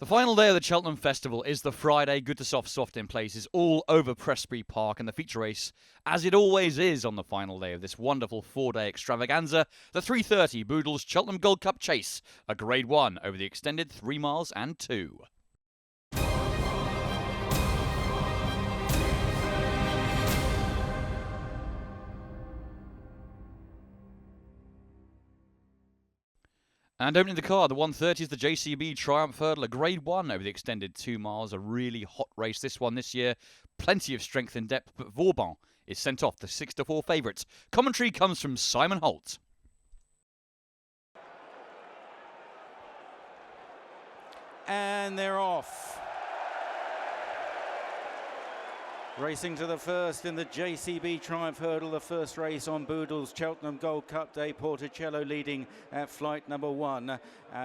The final day of the Cheltenham Festival is the Friday. Good to soft in places all over Prestbury Park, and the feature race, as it always is on the final day of this wonderful four-day extravaganza, the 3:30 Boodles Cheltenham Gold Cup Chase, a Grade 1 over the extended 3 miles and 2. And opening the card, the 1:30 is the JCB Triumph Hurdle, a Grade 1 over the extended 2 miles. A really hot race, this one this year. Plenty of strength and depth, but Vauban is sent off, the 6-4 favourites. Commentary comes from Simon Holt. And they're off. Racing to the first in the JCB Triumph Hurdle, the first race on Boodles Cheltenham Gold Cup Day. Porticello leading at flight number 1,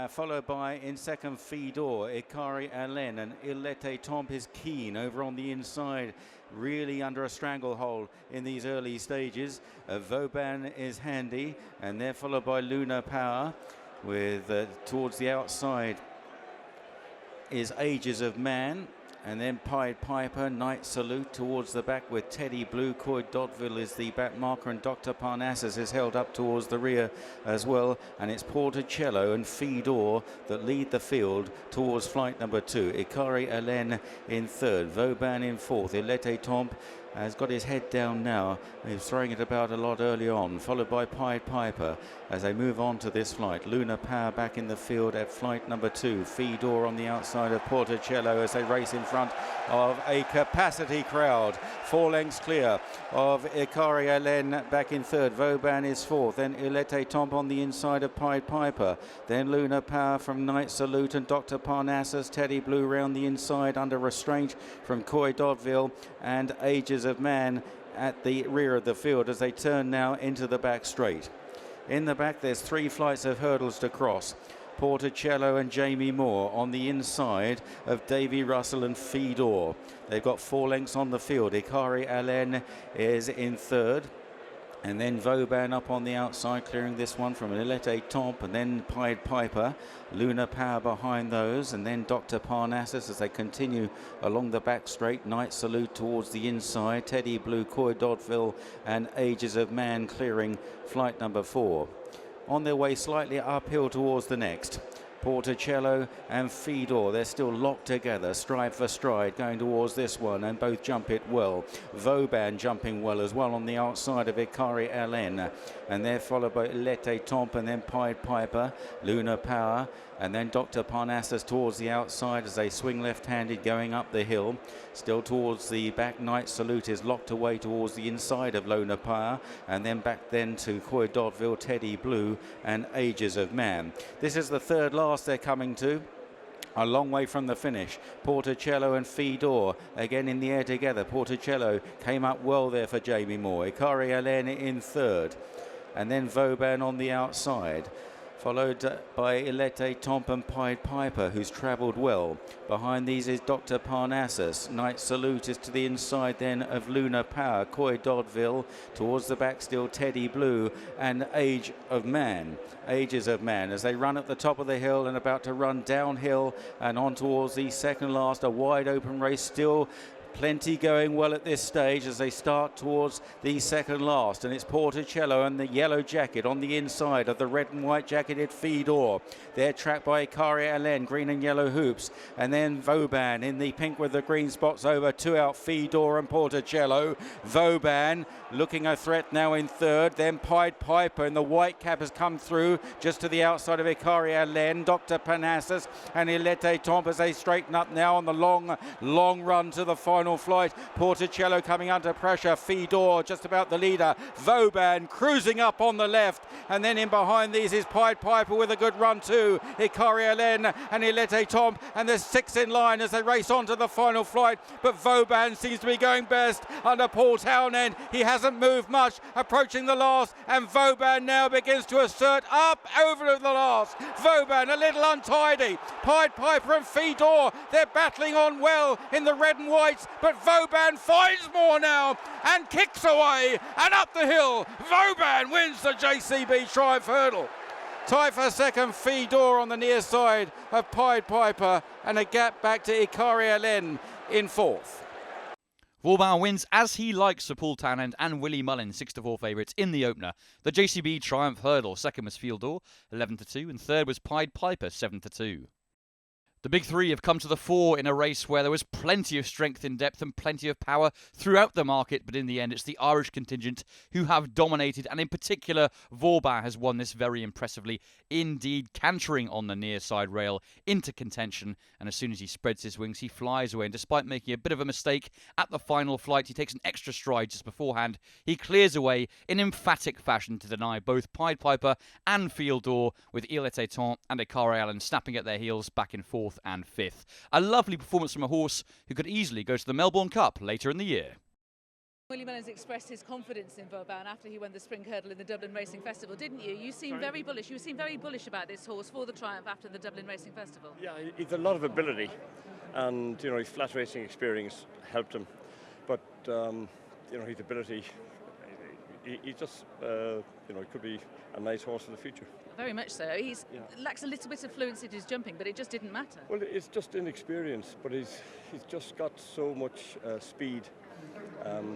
followed by in second Fidor, Ikari Alen, and Ilete Tomp is keen over on the inside, really under a stranglehold in these early stages. Vauban is handy, and they're followed by Lunar Power with towards the outside is Ages of Man. And then Pied Piper, Night Salute towards the back with Teddy Blue. Coy Dodville is the back marker, and Dr. Parnassus is held up towards the rear as well. And it's Porticello and Fidor that lead the field towards flight number 2. Ikari Alen in third, Vauban in fourth. Ilete Tomp has got his head down now. He was throwing it about a lot early on, followed by Pied Piper as they move on to this flight. Lunar Power back in the field at flight number 2. Fidor on the outside of Porticello as they race in front of a capacity crowd. 4 lengths clear of Ikari Alen back in third. Vauban is fourth. Then Ilete Tomp on the inside of Pied Piper. Then Lunar Power from Night Salute and Dr. Parnassus. Teddy Blue round the inside under restraint from Coy Dodville and Ages of Man at the rear of the field as they turn now into the back straight. In the back there's 3 flights of hurdles to cross. Porticello and Jamie Moore on the inside of Davy Russell and Fidor. They've got 4 lengths on the field. Ikari Alen is in third. And then Vauban up on the outside, clearing this one from Ilete Tomp, and then Pied Piper. Lunar Power behind those, and then Dr. Parnassus as they continue along the back straight. Night Salute towards the inside. Teddy Blue, Coy Dodville, and Ages of Man clearing flight number 4. On their way slightly uphill towards the next. Porticello and Fidor, they're still locked together, stride for stride, going towards this one, and both jump it well. Vauban jumping well as well on the outside of Ikari Alen, and they're followed by Ilete Tomp and then Pied Piper, Lunar Power, and then Dr. Parnassus towards the outside as they swing left-handed going up the hill. Still towards the back, Night Salute is locked away towards the inside of Lunar Power, and then back then to Coy Dodville, Teddy Blue, and Ages of Man. This is the third last they're coming to. A long way from the finish. Porticello and Fidor again in the air together. Porticello came up well there for Jamie Moore. Ikari Alen in third. And then Vauban on the outside. Followed by Ilete Tomp and Pied Piper, who's travelled well. Behind these is Dr. Parnassus. Night Salute is to the inside then of Lunar Power. Coy Dodville towards the back still Teddy Blue and Ages of Man as they run at the top of the hill and about to run downhill and on towards the second last. A wide open race still. Plenty going well at this stage as they start towards the second last, and it's Porticello and the yellow jacket on the inside of the red and white jacketed Fidor. They're tracked by Ikari Alen, green and yellow hoops, and then Vauban in the pink with the green spots over. 2 out Fidor and Porticello. Vauban looking a threat now in third, then Pied Piper and the white cap has come through just to the outside of Ikari Alen. Dr. Parnassus and Ilete Tomp as they straighten up now on the long run to the final flight. Porticello coming under pressure. Fidor just about the leader. Vauban cruising up on the left, and then in behind these is Pied Piper with a good run too. Ikari Alen and Ilete Tomp, and there's 6 in line as they race on to the final flight, but Vauban seems to be going best under Paul Townend. He hasn't moved much, approaching the last, and Vauban now begins to assert up over the last. Vauban a little untidy. Pied Piper and Fidor, they're battling on well in the red and whites, but Vauban finds more now and kicks away and up the hill. Vauban wins the JCB Triumph Hurdle. Tight for second, Fedor on the near side of Pied Piper, and a gap back to Ikari Alen in fourth. Vauban wins as he likes for Paul Townend and Willie Mullin, 6-4 favourites in the opener. The JCB Triumph Hurdle, second was Fedor, 11-2, and third was Pied Piper, 7-2. The big three have come to the fore in a race where there was plenty of strength in depth and plenty of power throughout the market, but in the end it's the Irish contingent who have dominated, and in particular Vauban has won this very impressively, indeed cantering on the near side rail into contention, and as soon as he spreads his wings he flies away, and despite making a bit of a mistake at the final flight, he takes an extra stride just beforehand. He clears away in emphatic fashion to deny both Pied Piper and Fedor, with Il Était Temps and Ikari Allen snapping at their heels back in fourth and fifth. A lovely performance from a horse who could easily go to the Melbourne Cup later in the year. Willie Mullins expressed his confidence in Vauban after he won the Spring Hurdle in the Dublin Racing Festival, didn't you? You seem very bullish. You seem very bullish about this horse for the Triumph after the Dublin Racing Festival. Yeah, he's a lot of ability, and his flat racing experience helped him. But his ability, he just it could be a nice horse for the future. Very much so. He lacks a little bit of fluency to his jumping, but it just didn't matter. Well, it's just inexperience, but he's just got so much speed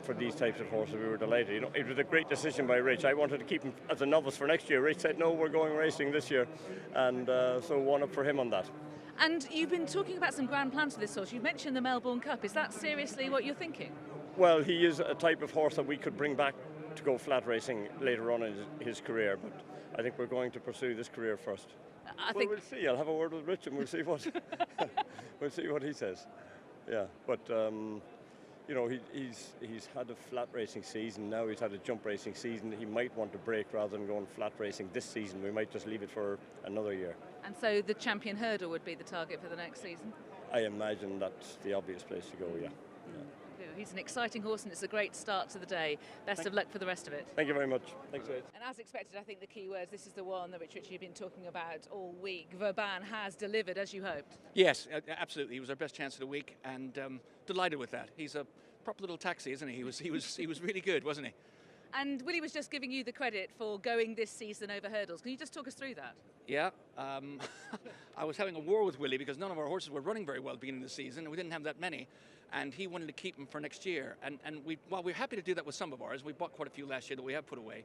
for these types of horses. We were delighted. It was a great decision by Rich. I wanted to keep him as a novice for next year. Rich said, no, we're going racing this year, and so one up for him on that. And you've been talking about some grand plans for this horse. You mentioned the Melbourne Cup. Is that seriously what you're thinking? Well, he is a type of horse that we could bring back to go flat racing later on in his career, but I think we're going to pursue this career first. We'll see. I'll have a word with Rich and we'll see what he says. Yeah, but he's had a flat racing season. Now he's had a jump racing season. He might want to break rather than going flat racing this season. We might just leave it for another year. And so the Champion Hurdle would be the target for the next season? I imagine that's the obvious place to go, yeah. He's an exciting horse and it's a great start to the day. Best of luck for the rest of it. Thank you very much. Thanks, Ed. And as expected, I think the key words, this is the one that Richard, you've been talking about all week. Vauban has delivered as you hoped. Yes, absolutely. He was our best chance of the week, and delighted with that. He's a proper little taxi, isn't he? He was really good, wasn't he? And Willie was just giving you the credit for going this season over hurdles. Can you just talk us through that? Yeah. I was having a war with Willie because none of our horses were running very well at the beginning of the season, and we didn't have that many. And he wanted to keep them for next year. And we're happy to do that with some of ours. We bought quite a few last year that we have put away.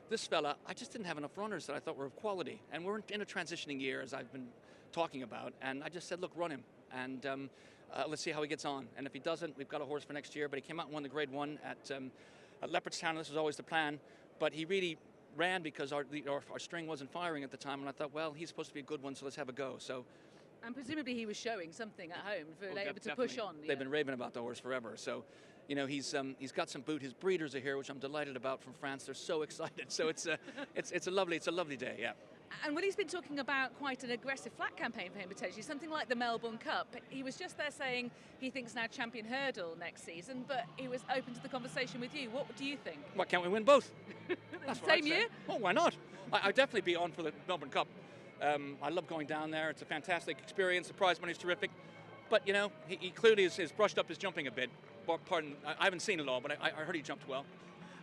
This fella, I just didn't have enough runners that I thought were of quality. And we're in a transitioning year, as I've been talking about. And I just said, look, run him. And let's see how he gets on. And if he doesn't, we've got a horse for next year. But he came out and won the Grade 1 at Leopardstown. This was always the plan. But he really ran because our string wasn't firing at the time. And I thought, well, he's supposed to be a good one, so let's have a go. And presumably he was showing something at home for able to push on. They've been raving about the horse forever. So, he's got some boot. His breeders are here, which I'm delighted about, from France. They're so excited. So it's a lovely day. Yeah. And Willie's been talking about quite an aggressive flat campaign for him potentially, something like the Melbourne Cup. He was just there saying he thinks now Champion Hurdle next season, but he was open to the conversation with you. What do you think? Why can't we win both? Same year? Oh, why not? I'd definitely be on for the Melbourne Cup. I love going down there. It's a fantastic experience. The prize money's terrific. But, he clearly has brushed up his jumping a bit. Pardon, I haven't seen it all, but I heard he jumped well.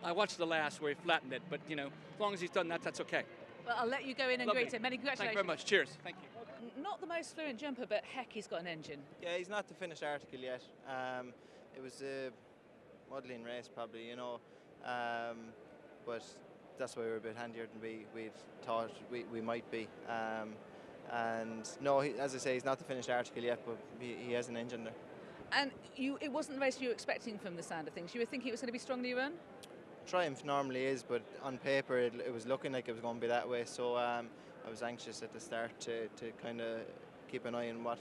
I watched the last where he flattened it, but, as long as he's done that, that's okay. Well, I'll let you go in and greet him. Many congratulations. Thank you very much. Cheers. Thank you. Not the most fluent jumper, but heck, he's got an engine. Yeah, he's not the finished article yet. It was a muddling race, probably, but that's why we're a bit handier than we thought we might be. And no, as I say, he's not the finished article yet, but he has an engine there. And it wasn't the race you were expecting from the sound of things. You were thinking it was going to be strongly run? Triumph normally is, but on paper it was looking like it was going to be that way. So I was anxious at the start to kind of keep an eye on what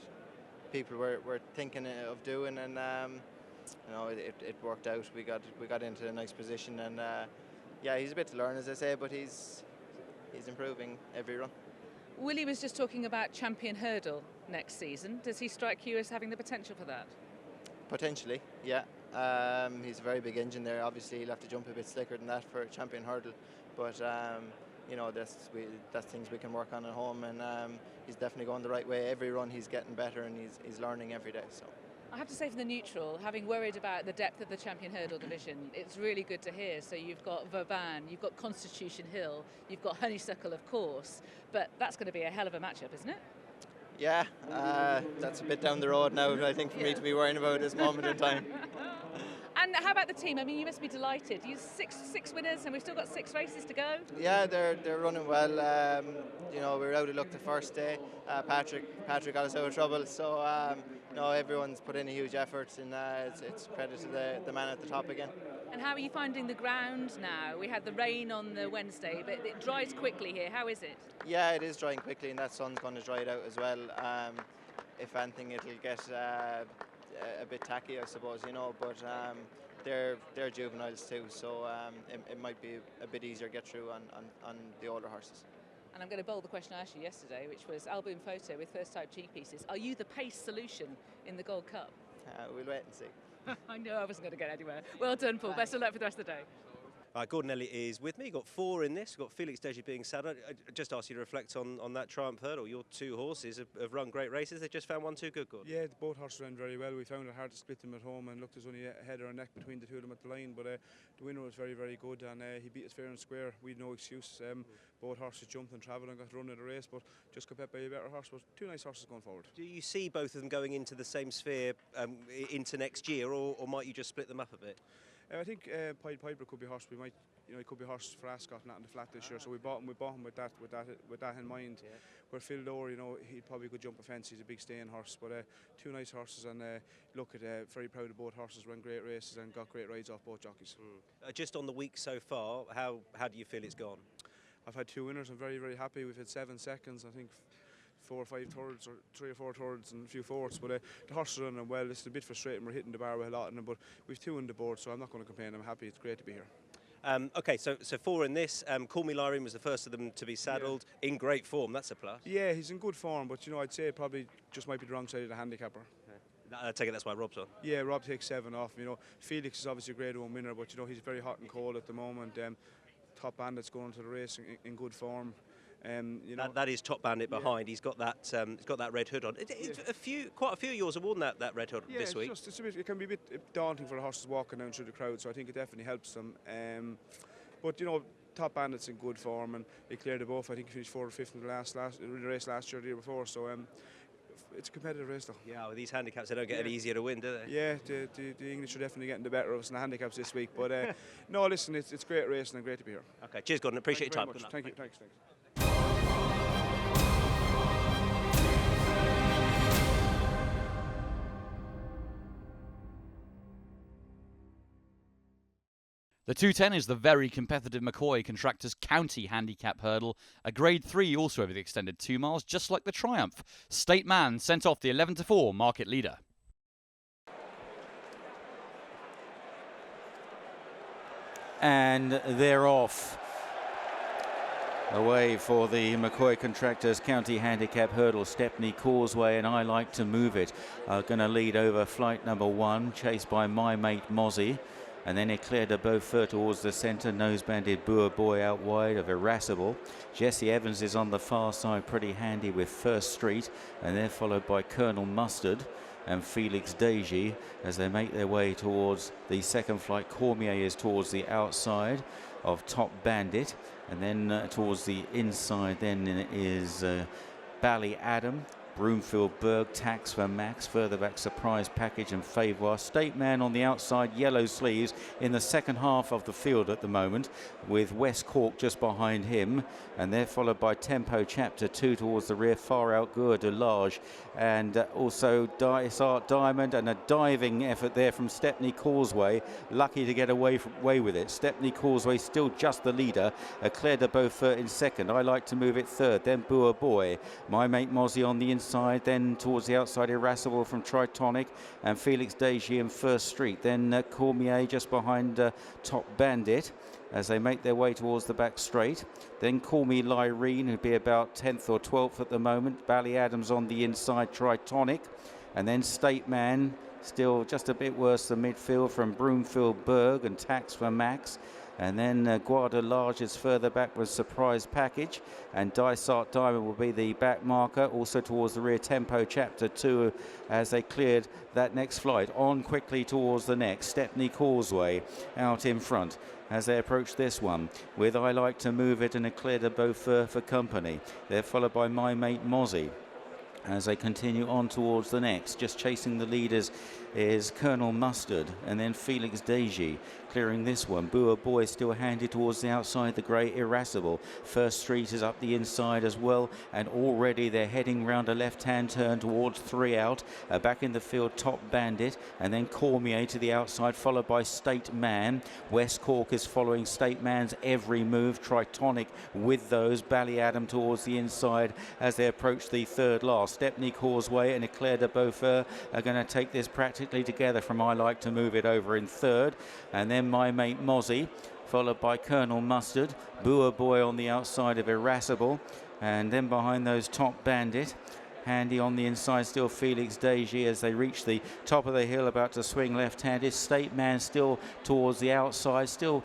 people were thinking of doing, and it worked out. We got into a nice position, and yeah, he's a bit to learn, as I say, but he's improving every run. Willie was just talking about Champion Hurdle next season. Does he strike you as having the potential for that? Potentially, yeah. He's a very big engine there. Obviously, he'll have to jump a bit slicker than that for Champion Hurdle, but that's things we can work on at home, and he's definitely going the right way. Every run he's getting better, and he's learning every day. So I have to say, for the neutral, having worried about the depth of the Champion Hurdle division, it's really good to hear. So you've got Vauban, you've got Constitution Hill, you've got Honeysuckle, of course, but that's going to be a hell of a matchup, isn't it? Yeah, that's a bit down the road now, I think, for me to be worrying about at this moment in time. And how about the team? I mean, you must be delighted. You six winners, and we've still got 6 races to go. Yeah, they're running well. You know, we were out of luck the first day. Patrick got us out of trouble, so no, everyone's put in a huge effort, and it's credit to the man at the top again. And how are you finding the ground now? We had the rain on the Wednesday, but it dries quickly here. How is it? Yeah, it is drying quickly, and that sun's going to dry it out as well. If anything, it'll get a bit tacky, I suppose, you know, but they're juveniles too, so it might be a bit easier to get through on the older horses. And I'm going to bowl the question I asked you yesterday, which was album photo with first type G pieces. Are you the pace solution in the Gold Cup? We'll wait and see. I know I wasn't going to get anywhere. Well done, Paul. Best of luck for the rest of the day. Gordon Elliott is with me. Got 4 in this. We've got Felix Deji being saddled. I just asked you to reflect on that Triumph Hurdle. Your 2 horses have run great races. They've just found one too good, Gordon. Yeah, both horses ran very well. We found it hard to split them at home, and looked, there's only a head or a neck between the 2 of them at the line. But the winner was very, very good, and he beat us fair and square. We had no excuse. Both horses jumped and travelled and got run of the race, but just got beat by a better horse. But 2 nice horses going forward. Do you see both of them going into the same sphere into next year, or might you just split them up a bit? I think Pied Piper could be a horse. We might, you know, he could be a horse for Ascot, not in the flat this year. So we bought him with that in mind. Yeah. Where Phil Dore, you know, he probably could jump a fence. He's a big staying horse. But 2 nice horses, and look at very proud of both horses. Ran great races and got great rides off both jockeys. Just on the week so far, how do you feel it's gone? I've had 2 winners. I'm very, very happy. We've had 7 seconds. I think 4 or 5 thirds, or 3 or 4 thirds, and a few fourths. But the horses are running well. It's a bit frustrating. We're hitting the bar with a lot of them, but we've 2 on the board, so I'm not going to complain. I'm happy. It's great to be here. Okay, so 4 in this. Call Me Lyrene was the first of them to be saddled, in great form. That's a plus. Yeah, he's in good form, but you know, I'd say probably just might be the wrong side of the handicapper. I take it that's why Rob's on. Yeah, Rob takes 7 off. You know, Felix is obviously a Grade 1 winner, but you know, he's very hot and cold at the moment. Top Bandit's going to the race in good form. You know, that is Top Bandit behind. He's got that red hood on. Quite a few of yours have worn that red hood this week. It can be a bit daunting for the horses walking down through the crowd, so I think it definitely helps them. But you know, Top Bandit's in good form, and he cleared the both. I think he finished 4th or 5th in the race last year, the year before. So it's a competitive race, though. Yeah, with these handicaps, they don't get any easier to win, do they? Yeah, the English are definitely getting the better of us in the handicaps this week. But no, listen, it's great racing and great to be here. Okay, cheers, Gordon. Appreciate your time. Thank you. Thanks. The 210 is the very competitive McCoy Contractors County Handicap Hurdle, a Grade 3 also over the extended 2 miles, just like the Triumph. State Man sent off the 11-4 market leader. And they're off. Away for the McCoy Contractors County Handicap Hurdle. Stepney Causeway and I Like to Move It are going to lead over flight number 1, chased by My Mate Mozzie. And then it cleared a Beaufort towards the centre. Nose-banded Boer Boy out wide of Irascible. Jesse Evans is on the far side, pretty handy with First Street. And they're followed by Colonel Mustard and Felix Deji as they make their way towards the second flight. Cormier is towards the outside of Top Bandit. And then towards the inside then is Bally Adam. Broomfield Berg, Tax for Max, further back Surprise Package and Favor. State Man on the outside, yellow sleeves in the second half of the field at the moment, with West Cork just behind him, and they're followed by Tempo Chapter 2 towards the rear, far out Gour de Large, and also Dice Art Diamond, and a diving effort there from Stepney Causeway, lucky to get away with it. Stepney Causeway still just the leader, Claire de Beaufort in second. I Like to Move It third, then Boer Boy, My Mate Mozzie on the inside, then towards the outside Irascible from Tritonic, and Felix Deji in First Street, then Cormier just behind Top Bandit as they make their way towards the back straight. Then Call Me Lyrene, who'd be about 10th or 12th at the moment. Bally Adams on the inside, Tritonic, and then State Man still just a bit worse than midfield from Broomfield Berg and Tax for Max. And then Guarda Large is further back with Surprise Package, and Dysart Diamond will be the back marker. Also towards the rear, Tempo Chapter 2 as they cleared that next flight. On quickly towards the next, Stepney Causeway out in front as they approach this one with I Like to Move It and Eclair de Beaufort for company. They're followed by My Mate Mozzie as they continue on towards the next. Just chasing the leaders is Colonel Mustard and then Felix Deji clearing this one. Boer Boy still handy towards the outside, the grey Irascible. First Street is up the inside as well, and already they're heading round a left-hand turn towards 3 out. Back in the field, Top Bandit, and then Cormier to the outside, followed by State Man. West Cork is following State Man's every move. Tritonic with those. Ballyadam towards the inside as they approach the third last. Stepney Causeway and Eclair de Beaufort are going to take this practically together from I Like to Move It over in third, and then My Mate Mozzie followed by Colonel Mustard. Boer Boy on the outside of Irascible, and then behind those Top Bandit. Handy on the inside still Felix Deji as they reach the top of the hill, about to swing left-handed. State Man still towards the outside, still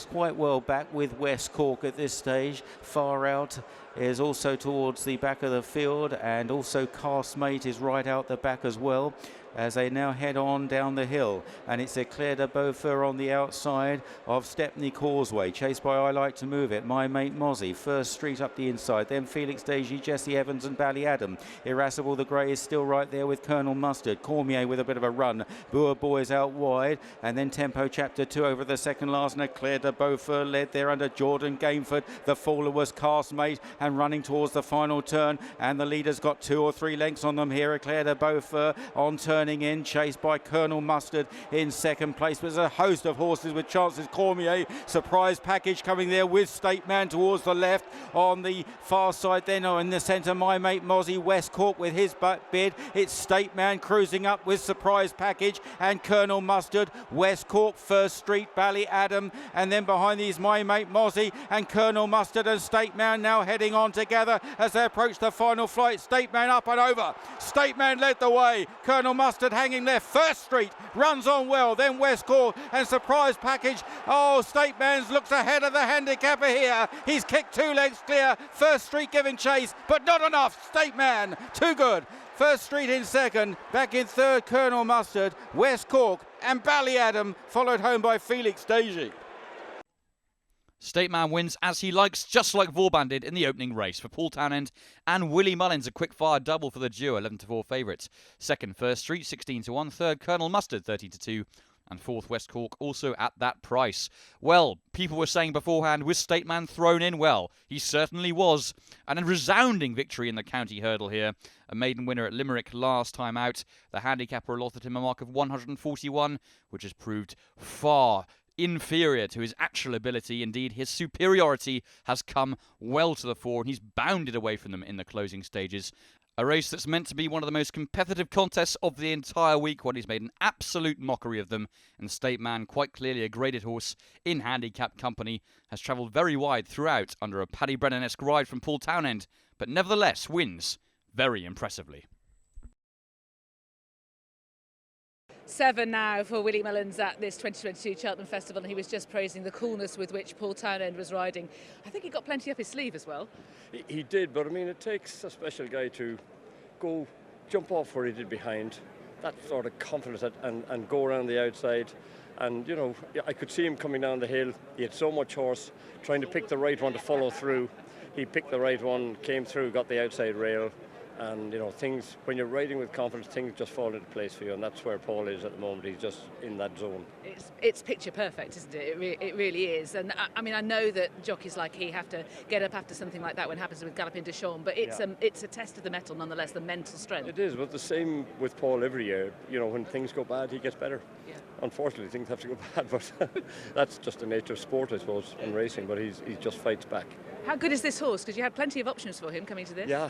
quite well back with West Cork at this stage. Far out is also towards the back of the field, and also Castmate is right out the back as well as they now head on down the hill, and it's Eclair de Beaufort on the outside of Stepney Causeway, chased by I Like to Move It, My Mate Mozzie. First Street up the inside, then Felix Deji, Jesse Evans and Ballyadam. Irascible the Grey is still right there with Colonel Mustard. Cormier with a bit of a run. Boer Boys out wide, and then Tempo Chapter 2 over the second last, and Eclair de Beaufort led there under Jordan Gameford. The faller was Castmate, and running towards the final turn, and the leader's got 2 or 3 lengths on them here. Eclair de Beaufort on turning in, chased by Colonel Mustard in second place. There's a host of horses with chances. Cormier, Surprise Package coming there with State Man towards the left. On the far side then, in the centre, My Mate Mozzie. West Cork with his bid. It's State Man cruising up with Surprise Package and Colonel Mustard. West Cork, First Street, Ballyadam, and then behind these My Mate Mozzie and Colonel Mustard and State Man now heading on together as they approach the final flight. State Man up and over. State Man led the way. Colonel Mustard hanging left. First Street runs on well, then West Cork and Surprise Package. Oh, State Man's looks ahead of the handicapper here. He's kicked 2 lengths clear. First Street giving chase, but not enough. State Man, too good. First Street in second, back in third Colonel Mustard, West Cork and Ballyadam, followed home by Felix Deji. State Man wins as he likes, just like Vauban did in the opening race. For Paul Townend and Willie Mullins, a quick-fire double for the duo, 11-4 favourites. Second, First Street, 16-1. Third, Colonel Mustard, 30-2. And fourth, West Cork, also at that price. Well, people were saying beforehand, was State Man thrown in? Well, he certainly was. And a resounding victory in the county hurdle here. A maiden winner at Limerick last time out. The handicapper allotted him a mark of 141, which has proved far inferior to his actual ability. Indeed, his superiority has come well to the fore, and he's bounded away from them in the closing stages. A race that's meant to be one of the most competitive contests of the entire week, when he's made an absolute mockery of them. And State Man, quite clearly a graded horse in handicap company, has travelled very wide throughout under a Paddy Brennan-esque ride from Paul Townend, but nevertheless wins very impressively. 7 now for Willie Mullins at this 2022 Cheltenham Festival, and he was just praising the coolness with which Paul Townend was riding. I think he got plenty up his sleeve as well. He did, but I mean, it takes a special guy to go jump off where he did behind, that sort of confidence, and go around the outside. And, you know, I could see him coming down the hill. He had so much horse, trying to pick the right one to follow through. He picked the right one, came through, got the outside rail. And, you know, things, when you're riding with confidence, things just fall into place for you, and that's where Paul is at the moment. He's just in that zone. It's picture perfect, isn't it? It really is. And I mean, I know that jockeys like he have to get up after something like that when it happens with Galopin de Champs, but it's a test of the mettle nonetheless, the mental strength. It is, but the same with Paul every year. You know, when things go bad, he gets better. Yeah. Unfortunately, things have to go bad, but that's just the nature of sport, I suppose, and racing, but he just fights back. How good is this horse? Because you had plenty of options for him coming to this. Yeah.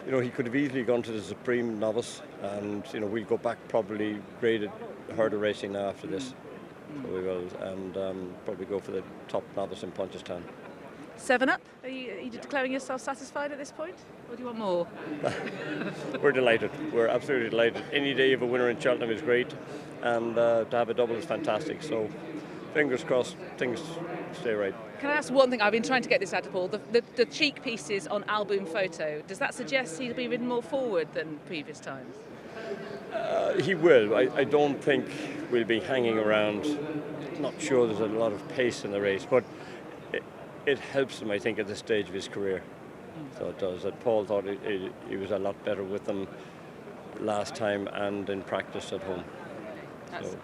You know, he could have easily gone to the Supreme Novice, and, you know, we'll go back probably graded hurdle racing now after this. So we will, and probably go for the top novice in Punchestown. 7 up? Are you declaring yourself satisfied at this point? Or do you want more? We're delighted. We're absolutely delighted. Any day of a winner in Cheltenham is great, and to have a double is fantastic. So fingers crossed, things stay right. Can I ask one thing? I've been trying to get this out of Paul. The cheek pieces on album photo, does that suggest he'll be ridden more forward than previous times? He will. I don't think we'll be hanging around. Not sure there's a lot of pace in the race, but it helps him, I think, at this stage of his career. So it does. And Paul thought he was a lot better with them last time and in practice at home.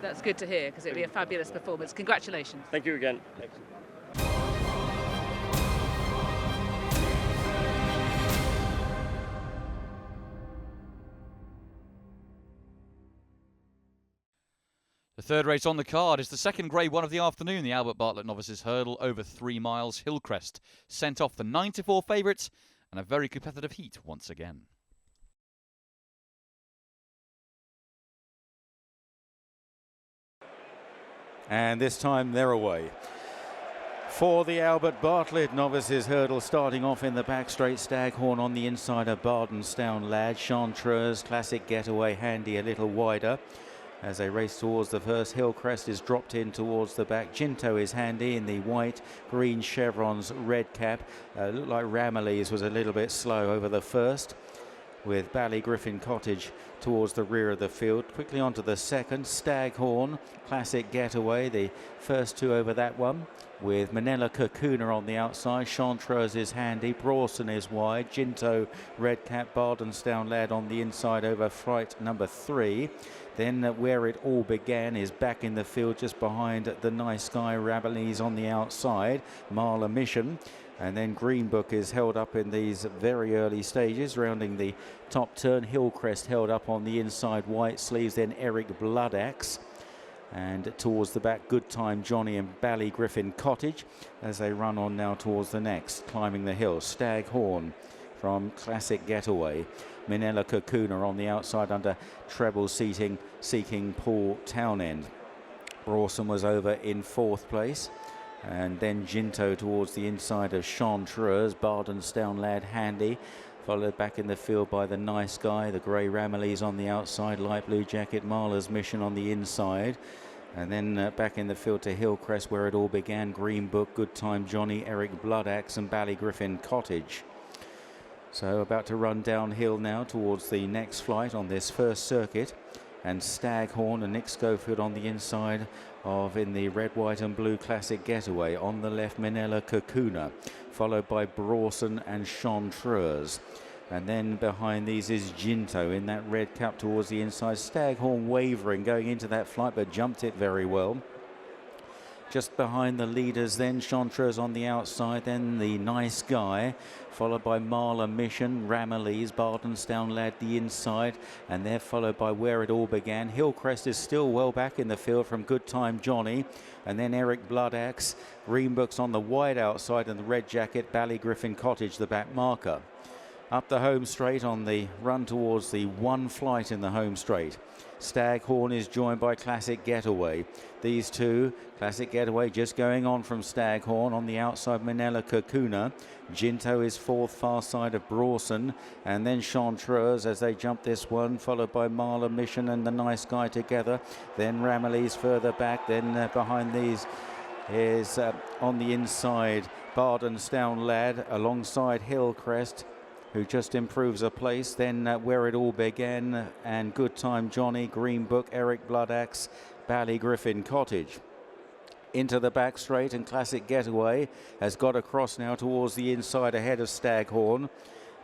That's good to hear, because it'll be a fabulous performance. Congratulations. Thank you again. Thanks. The third race on the card is the second grade one of the afternoon, the Albert Bartlett Novices Hurdle over 3 miles. Hillcrest sent off the 9-4 favourites, and a very competitive heat once again. And this time they're away. For the Albert Bartlett Novices Hurdle, starting off in the back straight, Staghorn on the inside of Bardenstown Lad. Chantreuse, Classic Getaway, Handy a little wider. As they race towards the first, Hillcrest is dropped in towards the back. Ginto is Handy in the white, green chevrons, red cap. Looked like Ramillies was a little bit slow over the first, with Ballygriffin Cottage towards the rear of the field. Quickly onto the second, Staghorn, Classic Getaway, the first two over that one, with Manila Kakuna on the outside. Chantreuse is Handy, Brawson is wide, Ginto, red cap, Bardenstown Lad on the inside over flight number 3. Then Where It All Began is back in the field just behind the Nice Guy. Rabelais on the outside, Marla Mission. And then Green Book is held up in these very early stages, rounding the top turn. Hillcrest held up on the inside, White Sleeves, then Eric Bloodaxe. And towards the back, Good Time Johnny and Ballygriffin Cottage as they run on now towards the next, climbing the hill. Staghorn from Classic Getaway. Manila Kakuna on the outside under treble seating, seeking Paul Townend. Brawson was over in 4th place. And then Ginto towards the inside of Chantreuse, Bardenstown Lad Handy, followed back in the field by the Nice Guy, the grey Ramillies on the outside, light blue jacket, Marla's Mission on the inside. And then back in the field to Hillcrest, Where It All Began, Green Book, Good Time Johnny, Eric Bloodaxe and Ballygriffin Cottage. So about to run downhill now towards the next flight on this first circuit. And Staghorn and Nick Schofield on the inside of, in the red, white and blue Classic Getaway. On the left, Manila Kakuna, followed by Brawson and Chantreuse. And then behind these is Ginto in that red cap towards the inside. Staghorn wavering going into that flight, but jumped it very well. Just behind the leaders then, Chantreuse on the outside, then the Nice Guy, followed by Marla Mission, Ramillies, Bardenstown Lad the inside, and they're followed by Where It All Began. Hillcrest is still well back in the field from Good Time Johnny, and then Eric Bloodaxe. Green Book's on the wide outside and the red jacket, Ballygriffin Cottage, the back marker. Up the home straight on the run towards the one flight in the home straight. Staghorn is joined by Classic Getaway. These two, Classic Getaway just going on from Staghorn. On the outside, Manila Kakuna. Ginto is 4th, far side of Brawson. And then Chantreuse as they jump this one, followed by Marla Mission and the Nice Guy together. Then Ramillies further back. Then behind these is on the inside, Bardenstown Lad alongside Hillcrest, who just improves a place. Then Where It All Began and Good Time Johnny, Green Book, Eric Bloodaxe, Ballygriffin Cottage. Into the back straight, and Classic Getaway has got across now towards the inside ahead of Staghorn,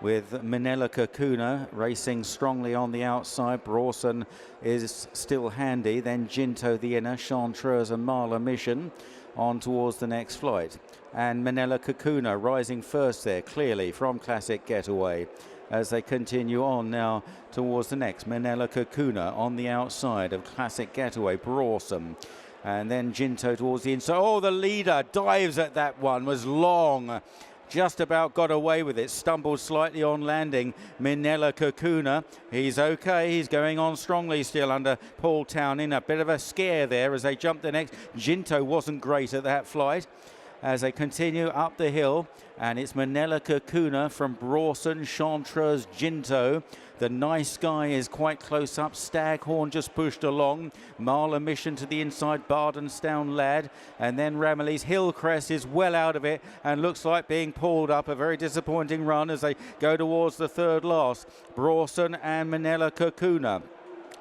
with Manila Kakuna racing strongly on the outside. Brawson is still Handy, then Ginto the inner, Chantreuse and Marla Mission on towards the next flight. And Manila Kakuna rising first there, clearly from Classic Getaway, as they continue on now towards the next. Manila Kakuna on the outside of Classic Getaway, Brawson. And then Ginto towards the inside. Oh, the leader dives at that one, was long. Just about got away with it, stumbled slightly on landing. Manila Kakuna, he's okay, he's going on strongly still under Paul Town. In a bit of a scare there as they jump the next. Ginto wasn't great at that flight. as they continue up the hill. And it's Manila Kakuna from Brawson, Chanteuse, Ginto. The Nice Guy is quite close up. Staghorn just pushed along. Marla Mission to the inside. Bardenstown Lad. And then Ramillies. Hillcrest is well out of it and looks like being pulled up. A very disappointing run as they go towards the third last. Brawson and Manila Kakuna.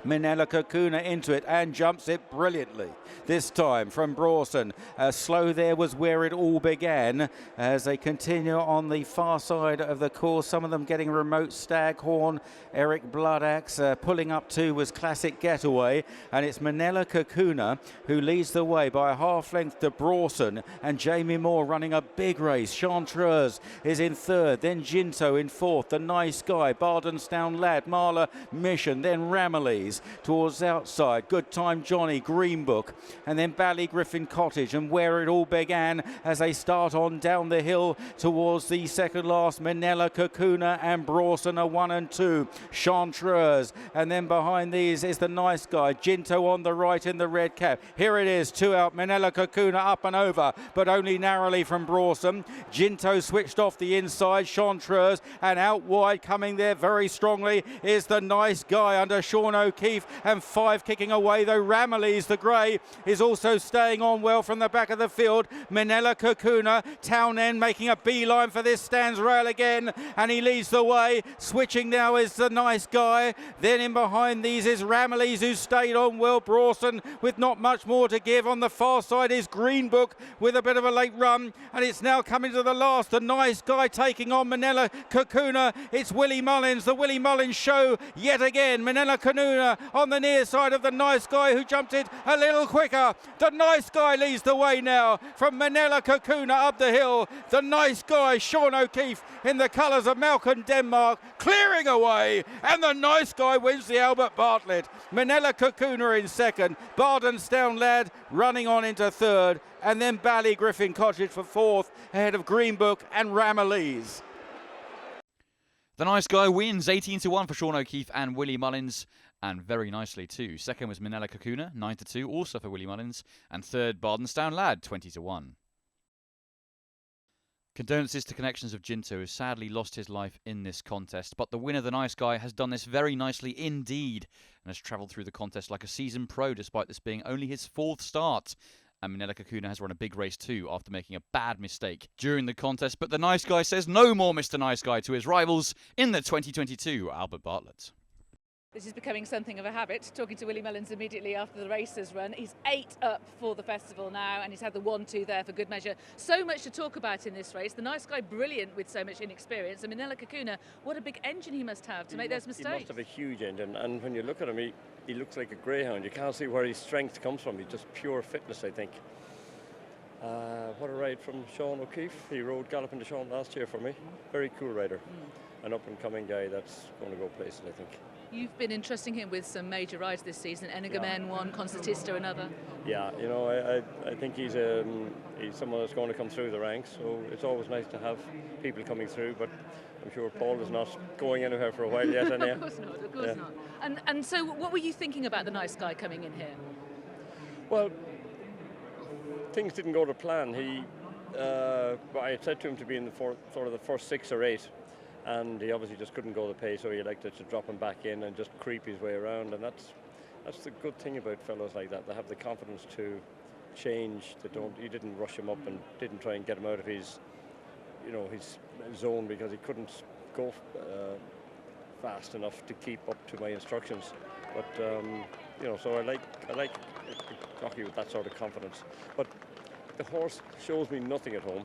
Manila Kakuna into it and jumps it brilliantly this time from Brawson. Slow there was where it all began as they continue on the far side of the course. Some of them getting remote. Staghorn, Eric Bloodaxe pulling up too was Classic Getaway, and it's Manila Kakuna who leads the way by a half length to Brawson, and Jamie Moore running a big race. Chanteuse is in third, then Ginto in fourth. The Nice Guy, Bardenstown Lad, Marla Mission, then Ramillies towards the outside. Good Time Johnny, Greenbook, and then Ballygriffin Cottage, and where it all began as they start on down the hill towards the second last. Manila Kakuna and Brawson are 1 and 2. Chanteuse, and then behind these is the Nice Guy. Ginto on the right in the red cap. Here it is, 2 out. Manila Kakuna up and over, but only narrowly from Brawson. Ginto switched off the inside. Chanteuse, and out wide coming there very strongly is the Nice Guy under Sean O'Keefe, and 5 kicking away though. Ramillies, the grey, is also staying on well from the back of the field. Manila Kakuna, Townend making a beeline for this stands rail again, and he leads the way. Switching now is the Nice Guy. Then in behind these is Ramillies, who stayed on well. Brawson with not much more to give. On the far side is Greenbook with a bit of a late run, and it's now coming to the last. The Nice Guy taking on Manila Kakuna. It's Willie Mullins, the Willie Mullins show yet again. Manila Kakuna on the near side of the Nice Guy, who jumped it a little quicker. The Nice Guy leads the way now from Manila Kakuna up the hill. The Nice Guy, Sean O'Keefe in the colours of Malcolm Denmark, clearing away, and the Nice Guy wins the Albert Bartlett. Manila Kakuna in second, Bardenstown Lad running on into third, and then Ballygriffin Cottage for fourth, ahead of Greenbook and Ramillies. The Nice Guy wins 18-1 for Sean O'Keefe and Willie Mullins, and very nicely too. Second was Manila Kakuna, 9-2, also for Willie Mullins, and third Bardenstown Lad, 20-1. Condolences to connections of Ginto, who sadly lost his life in this contest, but the winner, the Nice Guy, has done this very nicely indeed, and has travelled through the contest like a seasoned pro, despite this being only his 4th start. And Manila Kakuna has run a big race too, after making a bad mistake during the contest, but the Nice Guy says no more Mr. Nice Guy to his rivals in the 2022 Albert Bartlett. This is becoming something of a habit. Talking to Willie Mullins immediately after the race has run. He's 8 up for the festival now, and he's had the 1-2 there for good measure. So much to talk about in this race. The Nice Guy, brilliant with so much inexperience. And Manila Kakuna, what a big engine he must have to make those mistakes. He must have a huge engine, and when you look at him, he looks like a greyhound. You can't see where his strength comes from. He's just pure fitness, I think. What a ride from Sean O'Keefe. He rode Galloping to Sean last year for me. Very cool rider. An up-and-coming guy that's going to go places, I think. You've been entrusting him with some major rides this season. Energamen one, Concertista another. Yeah, you know, I think he's someone that's going to come through the ranks, so it's always nice to have people coming through, but I'm sure Paul is not going anywhere for a while yet. Of course not, of course not. And so what were you thinking about the Nice Guy coming in here? Well, things didn't go to plan. I had said to him to be in the first 6 or 8, and he obviously just couldn't go the pace, so he elected to drop him back in and just creep his way around. And that's the good thing about fellows like that. They have the confidence to change. He didn't rush him up and didn't try and get him out of his zone, because he couldn't go fast enough to keep up to my instructions. But so I like a jockey with that sort of confidence. But the horse shows me nothing at home.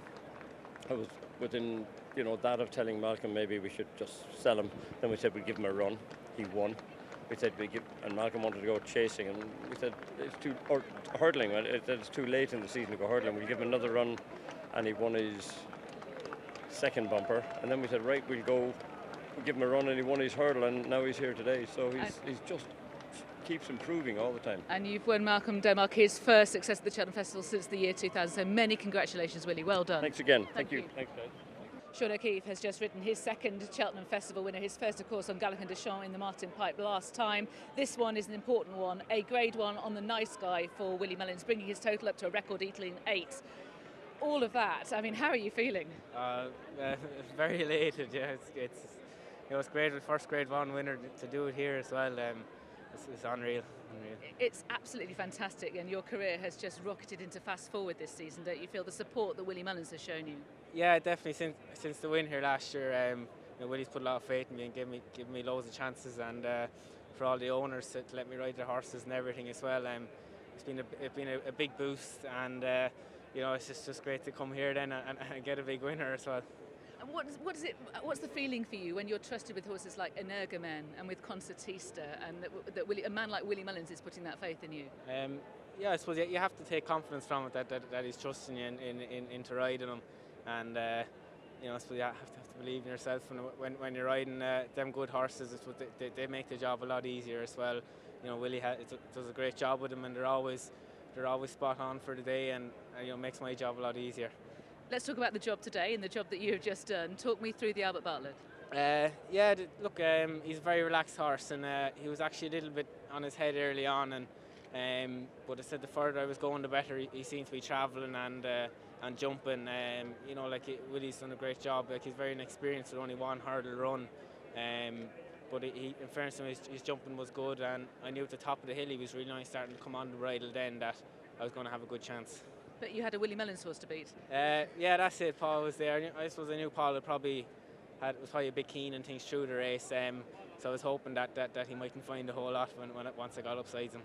I was within that of telling Malcolm maybe we should just sell him. Then we said we'd give him a run. He won. We said and Malcolm wanted to go chasing, and we said or hurdling. It's too late in the season to go hurdling. We'll give him another run, and he won his 2nd bumper. And then we said, right, we'll give him a run, and he won his hurdle, and now he's here today. So he's just keeps improving all the time. And you've won Malcolm Denmark his first success at the Cheltenham Festival since the year 2000. So many congratulations, Willie. Well done. Thanks again. Thank you. Thanks, guys. Sean O'Keefe has just ridden his 2nd Cheltenham Festival winner, his first, of course, on Galloping de Champs in the Martin Pipe last time. This one is an important one, a grade 1 on the Nice Guy for Willie Mullins, bringing his total up to a record-eating 8. all of that. I mean, how are you feeling? Very elated. Yeah, it's great. The first Grade 1 winner to do it here as well. It's unreal. It's absolutely fantastic, and your career has just rocketed into fast forward this season. Don't you feel the support that Willie Mullins has shown you? Yeah, definitely. Since the win here last year, Willie's put a lot of faith in me and given me loads of chances, and for all the owners to let me ride their horses and everything as well. It's been a big boost, and it's just great to come here then and get a big winner as well. And what's the feeling for you when you're trusted with horses like Energumen and with Concertista, and that a man like Willie Mullins is putting that faith in you? Yeah, I suppose you have to take confidence from it that he's trusting you into riding him, and I suppose you have to believe in yourself when you're riding them good horses. They make the job a lot easier as well. Willie does a great job with them, and they're always spot on for the day, and makes my job a lot easier. Let's talk about the job today and the job that you have just done. Talk me through the Albert Bartlett. He's a very relaxed horse, and he was actually a little bit on his head early on, but I said the further I was going, the better he seemed to be travelling and jumping. Willie's done a great job. He's very inexperienced with only one hurdle run, but in fairness to him, his jumping was good, and I knew at the top of the hill he was really nice, starting to come on the bridle then, that I was going to have a good chance. But you had a Willie Mullins horse to beat. Yeah, that's it. Paul was there. I suppose I knew Paul was probably a bit keen and things through the race. So I was hoping that he mightn't find a whole lot once I got upsides him.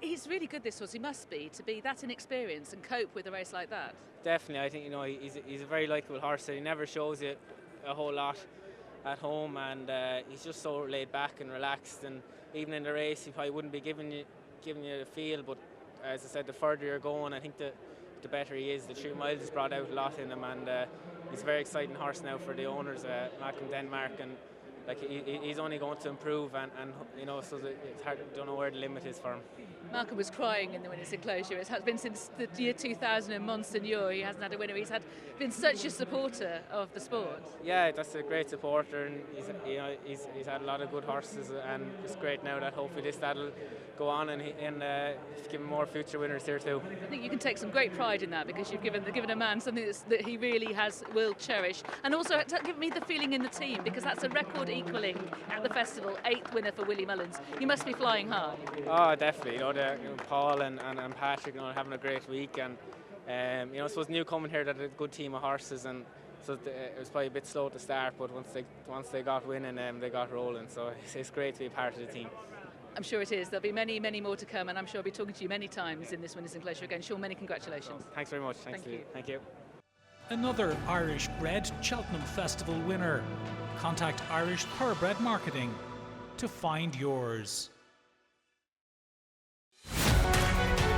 He's really good, this horse. He must be, to be that inexperienced and cope with a race like that. Definitely. I think he's a very likeable horse. So he never shows you a whole lot at home, and he's just so laid back and relaxed. And even in the race, he probably wouldn't be giving you the feel. But as I said, the further you're going, I think the better he is. The 3 miles has brought out a lot in him, and he's a very exciting horse now for the owners, Malcolm Denmark, and he's only going to improve, and so it's hard, don't know where the limit is for him. Malcolm was crying in the winners' enclosure. It has been since the year 2000 in Monseigneur. He hasn't had a winner. He's been such a supporter of the sport. Yeah, that's a great supporter, and he's had a lot of good horses, and it's great now that hopefully that'll go on and give him more future winners here too. I think you can take some great pride in that, because you've given a man something that he really will cherish, and also give me the feeling in the team, because that's a record equalling at the festival, 8th winner for Willie Mullins. You must be flying high. Oh, definitely. Paul and Patrick, having a great week, and I suppose new coming here, that a good team of horses, and so it was probably a bit slow to start, but once they got winning, they got rolling. So it's great to be part of the team. I'm sure it is. There'll be many, many more to come, and I'm sure I'll be talking to you many times in this winners' enclosure again. Sean, many congratulations. Oh, thanks very much. Thank you. Another Irish-bred Cheltenham Festival winner. Contact Irish Thoroughbred Marketing to find yours.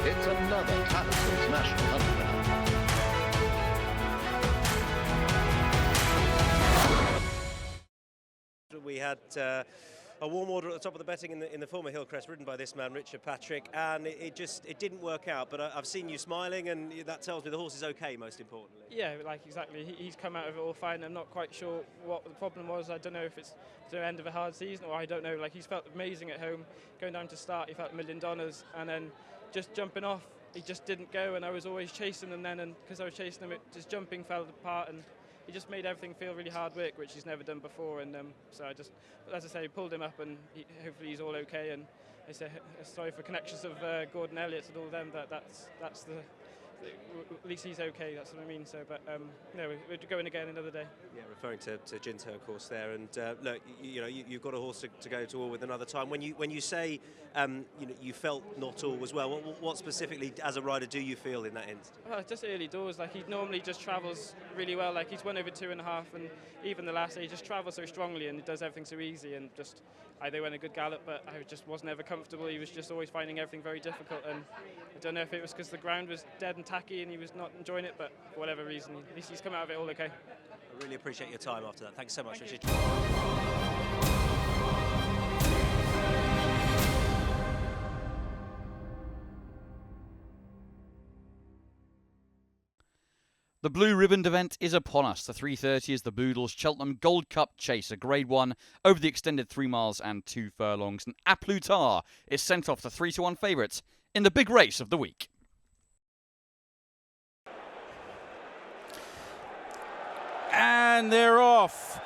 It's another Tattersall's National Underground. We had a warm order at the top of the betting in the former Hillcrest, ridden by this man, Richard Patrick, and it didn't work out. But I've seen you smiling, and that tells me the horse is okay, most importantly. Yeah, exactly. He's come out of it all fine. I'm not quite sure what the problem was. I don't know if it's the end of a hard season, or I don't know. He's felt amazing at home. Going down to start, he felt $1 million, and then just jumping off, he just didn't go. And I was always chasing him then, and because I was chasing him, his jumping fell apart, and he just made everything feel really hard work, which he's never done before. And so I just, as I say, pulled him up, and hopefully he's all okay. And I say sorry for connections of Gordon Elliott and all them. That's the. At least he's okay. That's what I mean. So, but we're going again another day. Yeah, referring to Ginto, of course, there. And look, you've got a horse to go to all with another time. When you say you felt not all was well, what specifically as a rider do you feel in that instance? Well, just early doors. He normally just travels really well. He's won over 2.5, and even the last day he just travels so strongly, and he does everything so easy. And just they went a good gallop, but I just was never comfortable. He was just always finding everything very difficult, and I don't know if it was because the ground was dead and tacky and he was not enjoying it, but for whatever reason, at least he's come out of it all okay. I really appreciate your time after that. Thanks so much, Richard. The blue ribboned event is upon us. The 3:30 is the Boodles Cheltenham Gold Cup Chase, a Grade 1 over the extended 3 miles and 2 furlongs. And A Plus Tard is sent off to 3-1 favourites in the big race of the week. And they're off.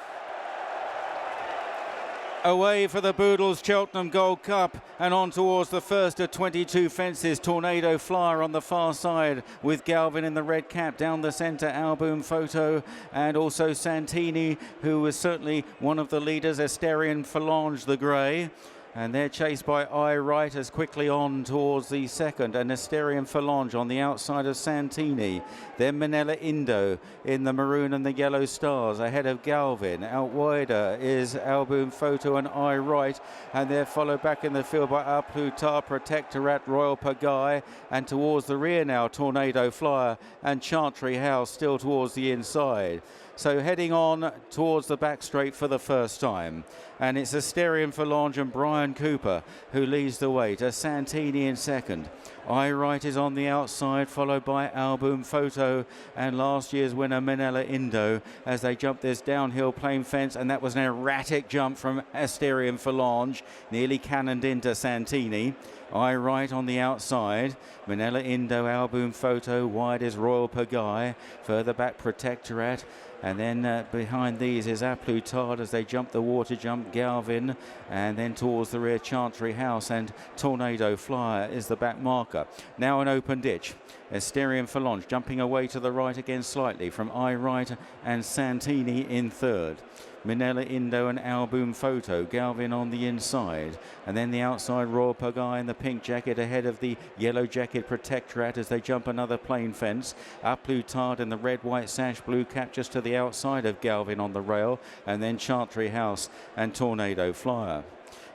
Away for the Boodles Cheltenham Gold Cup and on towards the first of 22 fences. Tornado Flyer on the far side with Galvin in the red cap. Down the centre, Album Photo and also Santini, who was certainly one of the leaders. Asterion Phalange, the grey. And they're chased by I Right as quickly on towards the second. And Asterion Phalange on the outside of Santini. Then Manila Indo in the maroon and the yellow stars ahead of Galvin. Out wider is Album Photo and I Right. And they're followed back in the field by A Plutar, Protectorat, Royal Pagaille. And towards the rear now, Tornado Flyer and Chantry House still towards the inside. So heading on towards the back straight for the first time. And it's Asterion Phalange and Brian Cooper who leads the way to Santini in second. I Right is on the outside, followed by Album Photo and last year's winner Manila Indo as they jump this downhill plain fence, and that was an erratic jump from Asterion Phalange, nearly cannoned into Santini. I Right on the outside, Manila Indo, Album Photo, wide is Royal Pagaille, further back Protectorat. And then behind these is A Plutard as they jump the water jump, Galvin, and then towards the rear Chantry House, and Tornado Flyer is the back marker. Now an open ditch. Asterion Phalange jumping away to the right again slightly from I Right and Santini in third. Manila Indo and Album Photo, Galvin on the inside, and then the outside Royal Pagaille in the pink jacket ahead of the yellow jacket Protectorat as they jump another plain fence. A Plutard in the red, white sash, blue cap just to the outside of Galvin on the rail, and then Chantry House and Tornado Flyer.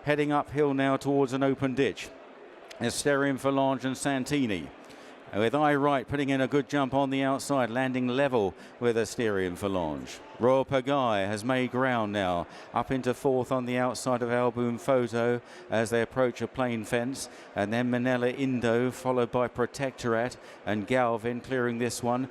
Heading uphill now towards an open ditch. Asterion Phalange and Santini, with I Right putting in a good jump on the outside, landing level with Asterion Phalange. Royal Pagaille has made ground now, up into fourth on the outside of Album Photo as they approach a plain fence, and then Manila Indo followed by Protectorat and Galvin clearing this one.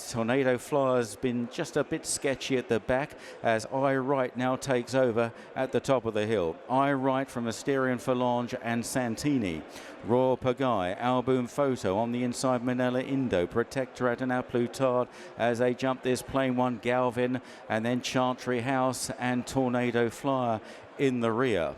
Tornado Flyer's been just a bit sketchy at the back as I Right now takes over at the top of the hill. I Right from Asterion Phalange and Santini. Royal Pagaille, Album Photo on the inside, Manila Indo, Protectorat and A Plutard as they jump this plain one, Galvin, and then Chantry House and Tornado Flyer in the rear.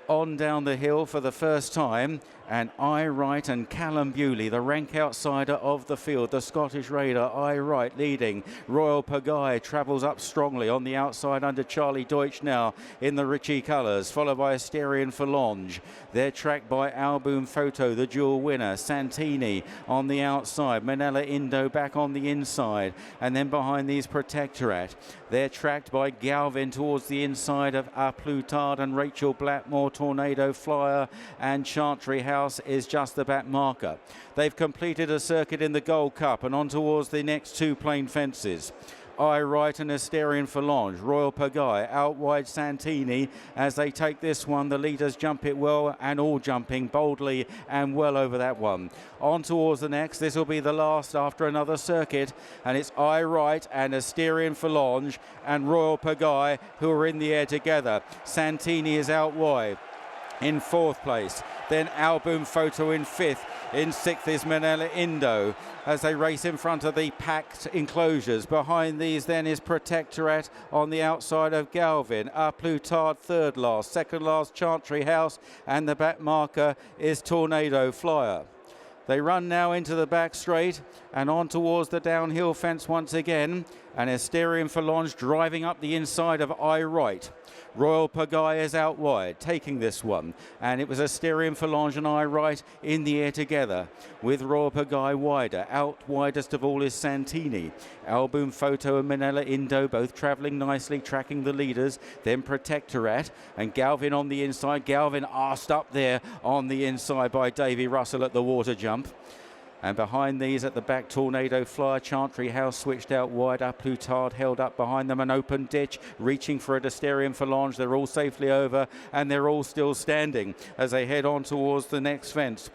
On down the hill for the first time, and I Right and Callum Bewley, the rank outsider of the field, the Scottish Raider. I Right leading. Royal Pagaille travels up strongly on the outside under Charlie Deutsch now in the Ritchie colours, followed by Asterion Phalange. They're tracked by Album Photo, the dual winner. Santini on the outside, Manila Indo back on the inside, and then behind these Protectorat. They're tracked by Galvin towards the inside of A Plutard and Rachel Blackmore, Tornado Flyer and Chantry House is just the back marker. They've completed a circuit in the Gold Cup and on towards the next two plain fences. I Right and Asterion Phalange, Royal Pagaille, out wide Santini as they take this one. The leaders jump it well and all jumping boldly and well over that one. On towards the next, this will be the last after another circuit, and it's I Right and Asterion Phalange and Royal Pagaille who are in the air together. Santini is out wide in fourth place, then Album Photo in fifth. In sixth is Manila Indo as they race in front of the packed enclosures. Behind these then is Protectorat on the outside of Galvin. A Plutard third last, second last Chantry House, and the back marker is Tornado Flyer. They run now into the back straight and on towards the downhill fence once again, and Asterion Phalange driving up the inside of I Right. Royal Pagaille is out wide, taking this one, and it was Asterion Phalange and I Right in the air together, with Royal Pagaille wider. Out widest of all is Santini. Album Photo and Manila Indo both travelling nicely, tracking the leaders. Then Protectorat and Galvin on the inside. Galvin arsed up there on the inside by Davy Russell at the water jump. And behind these at the back, Tornado Flyer, Chantry House switched out wide. A Plutard held up behind them, an open ditch, reaching for a Asterion Phalange. They're all safely over and they're all still standing as they head on towards the next fence.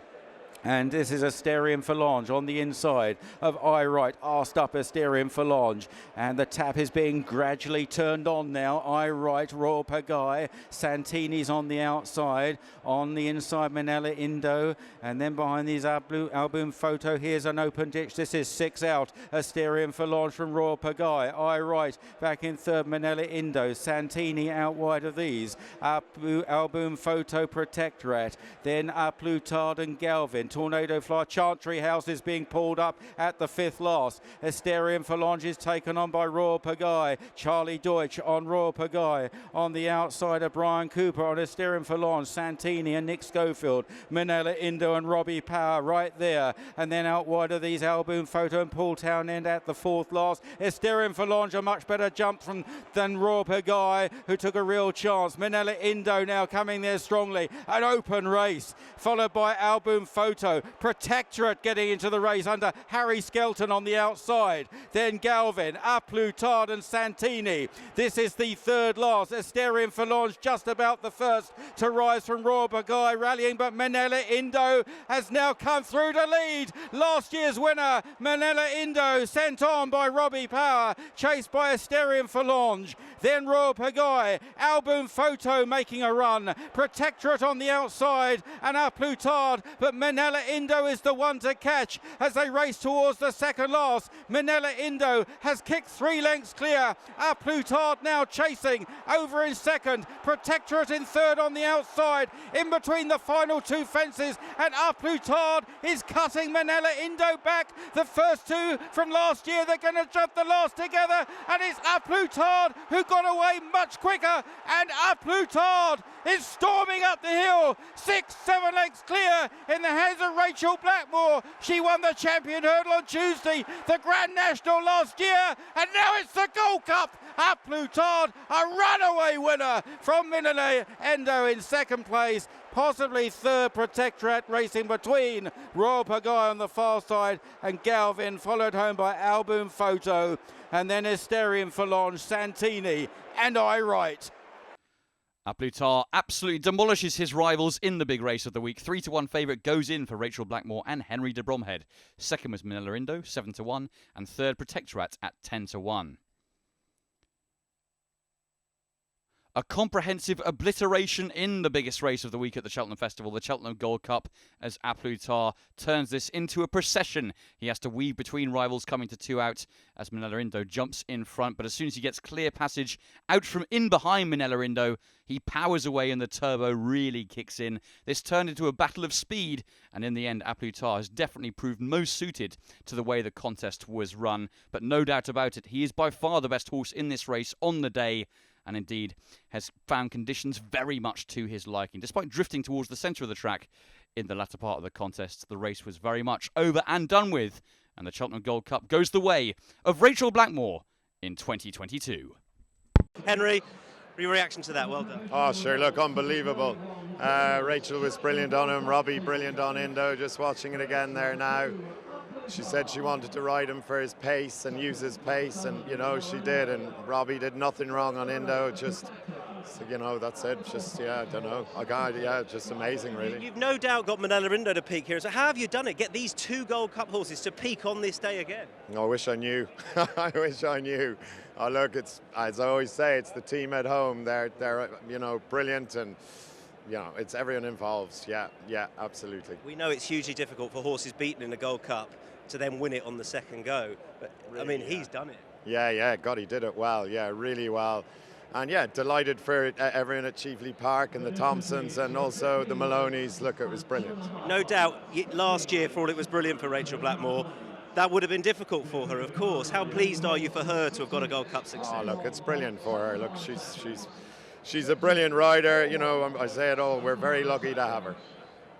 And this is Asterion Falange on the inside of I Right, asked up Asterion Falange. And the tap is being gradually turned on now. I Right, Royal Pagaille. Santini's on the outside. On the inside, Manella Indo. And then behind these Album Photo, here's an open ditch. This is 6 out. Asterion Falange from Royal Pagaille. I Right, back in third, Manella Indo. Santini out wide of these. Album Photo Protectorate. Then Plutard and Galvin. Tornado Fly, Chantry House is being pulled up at the 5th last. Asterion Falange is taken on by Royal Pagaille. Charlie Deutsch on Royal Pagaille. On the outside of Brian Cooper on Asterion Falange, Santini and Nick Schofield. Manella Indo and Robbie Power right there. And then out wide of these, Album Photo and Paul Townend at the 4th last. Asterion Falange a much better jump than Royal Pagaille, who took a real chance. Manella Indo now coming there strongly. An open race, followed by Album Photo. Protectorate getting into the race under Harry Skelton on the outside. Then Galvin, Plutard and Santini. This is the 3rd last. Asterion Falange just about the first to rise from Royal Pagaille, rallying, but Manella Indo has now come through to lead. Last year's winner, Manella Indo, sent on by Robbie Power, chased by Asterion Falange. Then Royal Pagaille, Album Photo making a run. Protectorate on the outside and Plutard, but Manella Indo is the one to catch as they race towards the 2nd last. Manella Indo has kicked 3 lengths clear. Plutard now chasing over in 2nd. Protectorate in 3rd on the outside, in between the final 2 fences, and Plutard is cutting Manella Indo back. The first 2 from last year, they're going to jump the last together, and it's Plutard who got away much quicker, and Plutard is storming up the hill, 6-7 lengths clear in the hands of Rachel Blackmore. She won the Champion Hurdle on Tuesday, the Grand National last year, and now it's the Gold Cup. Plutard, a runaway winner from Manella Indo in 2nd place. Possibly 3rd, Protectorate racing between Royal Pagaille on the far side and Galvin, followed home by Album Photo, and then Asterion Falange, Santini and I Right. Plutard absolutely demolishes his rivals in the big race of the week. 3-1 favourite goes in for Rachel Blackmore and Henry de Bromhead. 2nd was Manella Indo, 7-1, and 3rd Protectorate at 10-1. A comprehensive obliteration in the biggest race of the week at the Cheltenham Festival, the Cheltenham Gold Cup, as Plutard turns this into a procession. He has to weave between rivals coming to 2 out as Manella Indo jumps in front, but as soon as he gets clear passage out from in behind Manella Indo, he powers away and the turbo really kicks in. This turned into a battle of speed, and in the end, Plutard has definitely proved most suited to the way the contest was run. But no doubt about it, he is by far the best horse in this race on the day, and indeed has found conditions very much to his liking. Despite drifting towards the centre of the track in the latter part of the contest, the race was very much over and done with, and the Cheltenham Gold Cup goes the way of Rachel Blackmore in 2022. Henry, your reaction to that? Well done. Oh, sure, look, unbelievable. Rachel was brilliant on him, Robbie brilliant on Indo, just watching it again there now. She said she wanted to ride him for his pace and use his pace, and you know she did, and Robbie did nothing wrong on Indo. Just, you know, that's it. Just, yeah, I don't know. Just amazing, really. You've no doubt got Manella Indo to peak here. So how have you done it? Get these 2 Gold Cup horses to peak on this day again? I wish I knew. I wish I knew. Oh, look, it's, as I always say, it's the team at home. They're you know, brilliant, and you know, it's everyone involved. Yeah, absolutely. We know it's hugely difficult for horses beaten in the Gold Cup to then win it on the 2nd go. But, really, I mean, he's done it. Yeah, God, he did it well. Yeah, really well. And yeah, delighted for everyone at Cheveley Park and the Thompsons and also the Maloneys. Look, it was brilliant. No doubt, last year, for all it was brilliant for Rachel Blackmore, that would have been difficult for her, of course. How pleased are you for her to have got a Gold Cup success? Oh, look, it's brilliant for her. Look, she's a brilliant rider. You know, I say it all, we're very lucky to have her.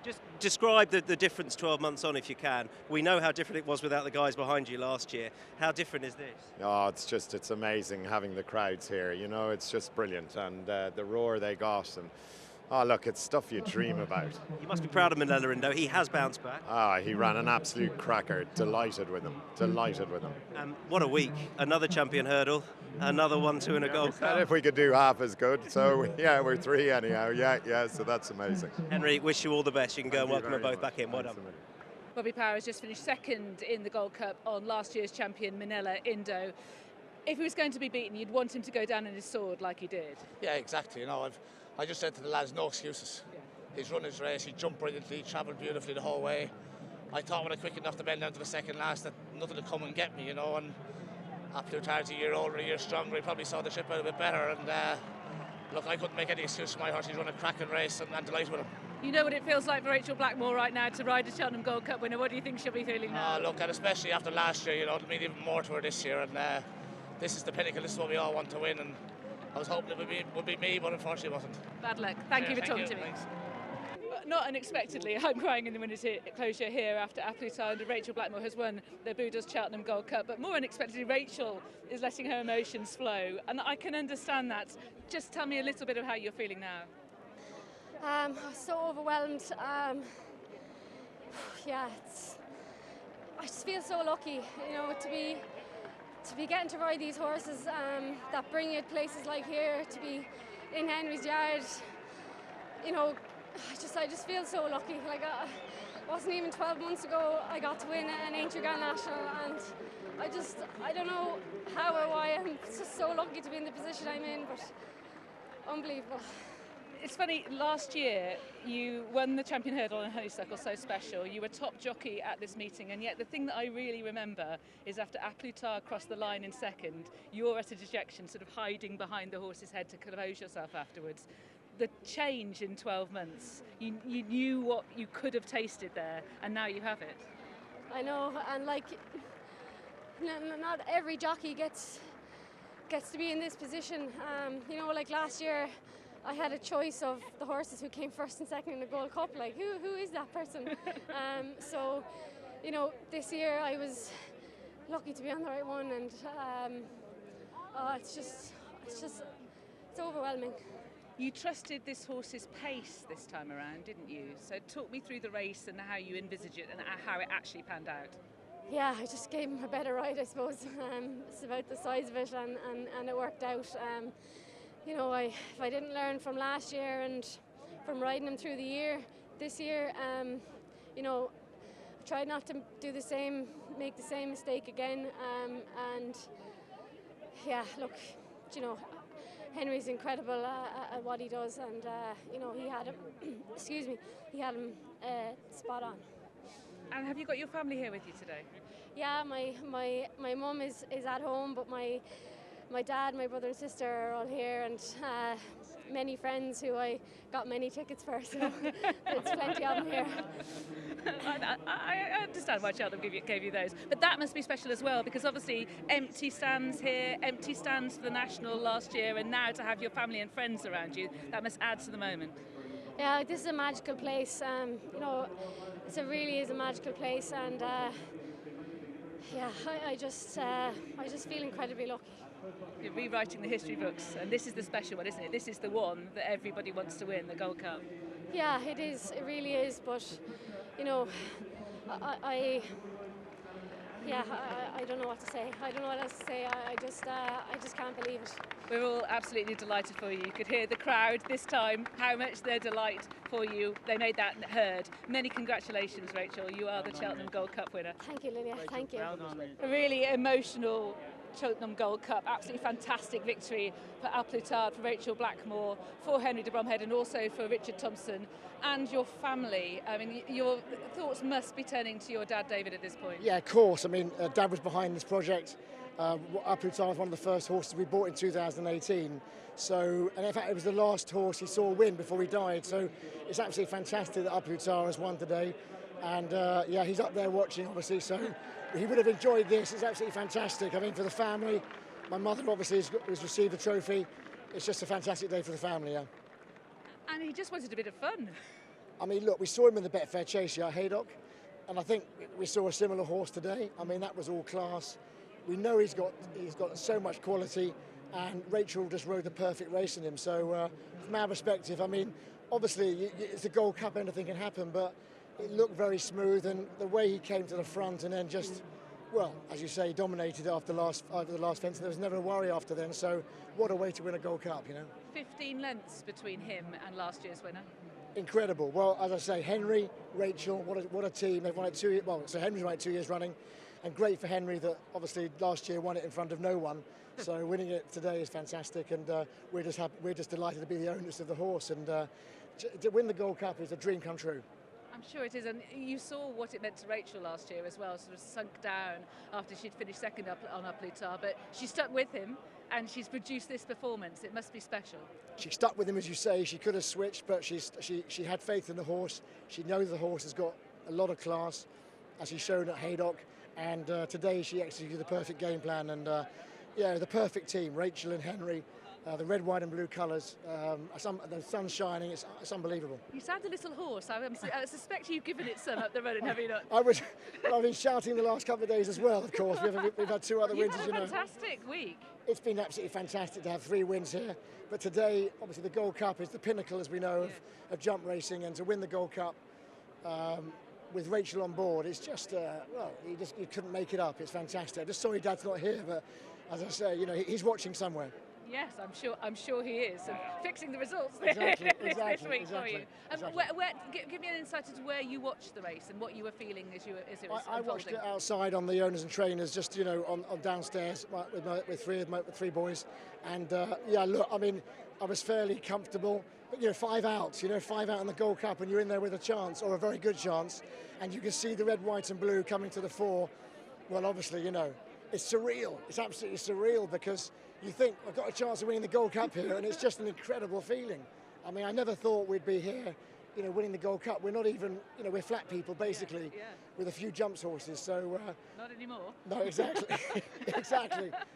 Just describe the difference 12 months on, if you can. We know how different it was without the guys behind you last year. How different is this? Oh, it's amazing having the crowds here. You know, it's just brilliant. And the roar they got. And oh, look, it's stuff you dream about. You must be proud of Manella Indo. He has bounced back. Ah, he ran an absolute cracker. Delighted with him. What a week. Another Champion Hurdle. Another 1-2 in a Gold Cup. If we could do half as good. So, yeah, we're 3 anyhow. Yeah, so that's amazing. Henry, wish you all the best. You can go and welcome them both back in. Well done. Robbie Power has just finished second in the Gold Cup on last year's champion Minella Indo. If he was going to be beaten, you'd want him to go down on his sword like he did. Yeah, exactly. You know, I just said to the lads, no excuses. He's run his race, he jumped brilliantly, he travelled beautifully the whole way. I thought when I quick enough to bend down to the second last that nothing would come and get me, you know, and Appletard's a year older, a year stronger, he probably saw the ship out a bit better, and look, I couldn't make any excuse for my horse. He's run a cracking race, and I'm delighted with him. You know what it feels like for Rachel Blackmore right now to ride a Cheltenham Gold Cup winner. What do you think she'll be feeling now? Look, and especially after last year, you know, it'll mean even more to her this year, and this is the pinnacle, this is what we all want to win, and I was hoping it would be me, but unfortunately it wasn't. Bad luck. Thank you for talking to me. Thanks. Not unexpectedly, I'm crying in the winner's closure here after Appletard and Rachel Blackmore has won the Boodles Cheltenham Gold Cup, but more unexpectedly Rachel is letting her emotions flow, and I can understand that. Just tell me a little bit of how you're feeling now. So overwhelmed. Yeah, I just feel so lucky, you know, to be getting to ride these horses that bring you places like here, to be in Henry's Yard. You know, I just feel so lucky. Like it wasn't even 12 months ago I got to win an Aintree Grand National, and I don't know how or why I'm just so lucky to be in the position I'm in, but unbelievable. It's funny, last year you won the Champion Hurdle in Honeysuckle, so special. You were top jockey at this meeting, and yet the thing that I really remember is after Appletard crossed the line in second, you're at a dejection, sort of hiding behind the horse's head to compose yourself afterwards. The change in 12 months, you knew what you could have tasted there, and now you have it. I know, and like, not every jockey gets to be in this position. You know, like last year, I had a choice of the horses who came first and second in the Gold Cup. Like, who is that person? So, you know, this year I was lucky to be on the right one, and it's overwhelming. You trusted this horse's pace this time around, didn't you? So talk me through the race and how you envisage it and how it actually panned out. Yeah, I just gave him a better ride, I suppose. It's about the size of it, and it worked out. You know, if I didn't learn from last year and from riding him through the year, this year, you know, I tried not to make the same mistake again. And yeah, look, you know, Henry's incredible at what he does, and you know, he had him. Excuse me, he had him spot on. And have you got your family here with you today? Yeah, my mum is at home, but my dad, my brother and sister are all here, and many friends who I got many tickets for, so there's plenty of them here. I understand why Cheltenham gave you those, but that must be special as well, because obviously empty stands here, empty stands for the National last year, and now to have your family and friends around you, that must add to the moment. Yeah, this is a magical place. You know, it really is a magical place, and yeah, I just feel incredibly lucky. You're rewriting the history books, and this is the special one, isn't it? This is the one that everybody wants to win, the Gold Cup. Yeah, it is. It really is. But you know, I don't know what to say. I don't know what else to say. I just can't believe it. We're all absolutely delighted for you. You could hear the crowd this time, how much their delight for you. They made that heard. Many congratulations, Rachel. You are the Cheltenham Gold Cup winner. Thank you, Lilia. Thank you. A really emotional Cheltenham Gold Cup, absolutely fantastic victory for Appletard, for Rachel Blackmore, for Henry de Bromhead, and also for Richard Thompson and your family. I mean, your thoughts must be turning to your dad, David, at this point. Yeah, of course. I mean, Dad was behind this project. Appletard was one of the first horses we bought in 2018. So, and in fact, it was the last horse he saw win before he died. So it's absolutely fantastic that Appletard has won today. And yeah, he's up there watching, obviously, so he would have enjoyed this. It's absolutely fantastic. I mean, for the family, my mother obviously has received the trophy. It's just a fantastic day for the family, yeah. And he just wanted a bit of fun. I mean, look, we saw him in the Betfair Chase here at Haydock, and I think we saw a similar horse today. I mean, that was all class. We know he's got so much quality, and Rachel just rode the perfect race in him. So from our perspective, I mean, obviously it's a Gold Cup, anything can happen, but it looked very smooth, and the way he came to the front and then just, well, as you say, dominated after the last fence. There was never a worry after then. So what a way to win a Gold Cup, you know. 15 lengths between him and last year's winner. Incredible. Well, as I say, Henry, Rachel, what a team. They've won it 2 years. Well, so Henry's won it 2 years running, and great for Henry that obviously last year won it in front of no one. So winning it today is fantastic, and we're just delighted to be the owners of the horse, and to win the Gold Cup is a dream come true. I'm sure it is, and you saw what it meant to Rachel last year as well, sort of sunk down after she'd finished second up on Up Lutar, but she stuck with him and she's produced this performance. It must be special. She stuck with him, as you say. She could have switched, but she had faith in the horse. She knows the horse has got a lot of class, as she's shown at Haydock, and today she executed the perfect game plan, and yeah, the perfect team, Rachel and Henry. The red, white and blue colours, the sun's shining, it's unbelievable. You sound a little hoarse. I suspect you've given it some up the road, have you not? I've been shouting the last couple of days as well, of course. We've had 2 other wins, as you know. You've had a fantastic week. It's been absolutely fantastic to have 3 wins here. But today, obviously, the Gold Cup is the pinnacle, as we know, of jump racing. And to win the Gold Cup with Rachel on board, it's just, well, you couldn't make it up. It's fantastic. I'm just sorry Dad's not here, but as I say, you know, he's watching somewhere. Yes, I'm sure he is, and fixing the results exactly, this week for you. Exactly. Give me an insight into where you watched the race and what you were feeling as it was I watched it outside on the owners and trainers, just on downstairs with three boys, and yeah, look, I mean, I was fairly comfortable. But 5 outs, 5 out in the Gold Cup, and you're in there with a chance or a very good chance, and you can see the red, white, and blue coming to the fore. Well, obviously, it's surreal. It's absolutely surreal because you think, I've got a chance of winning the Gold Cup here, and it's just an incredible feeling. I mean, I never thought we'd be here, winning the Gold Cup. We're not even, we're flat people, basically, with a few jumps horses, so... not anymore. No, exactly.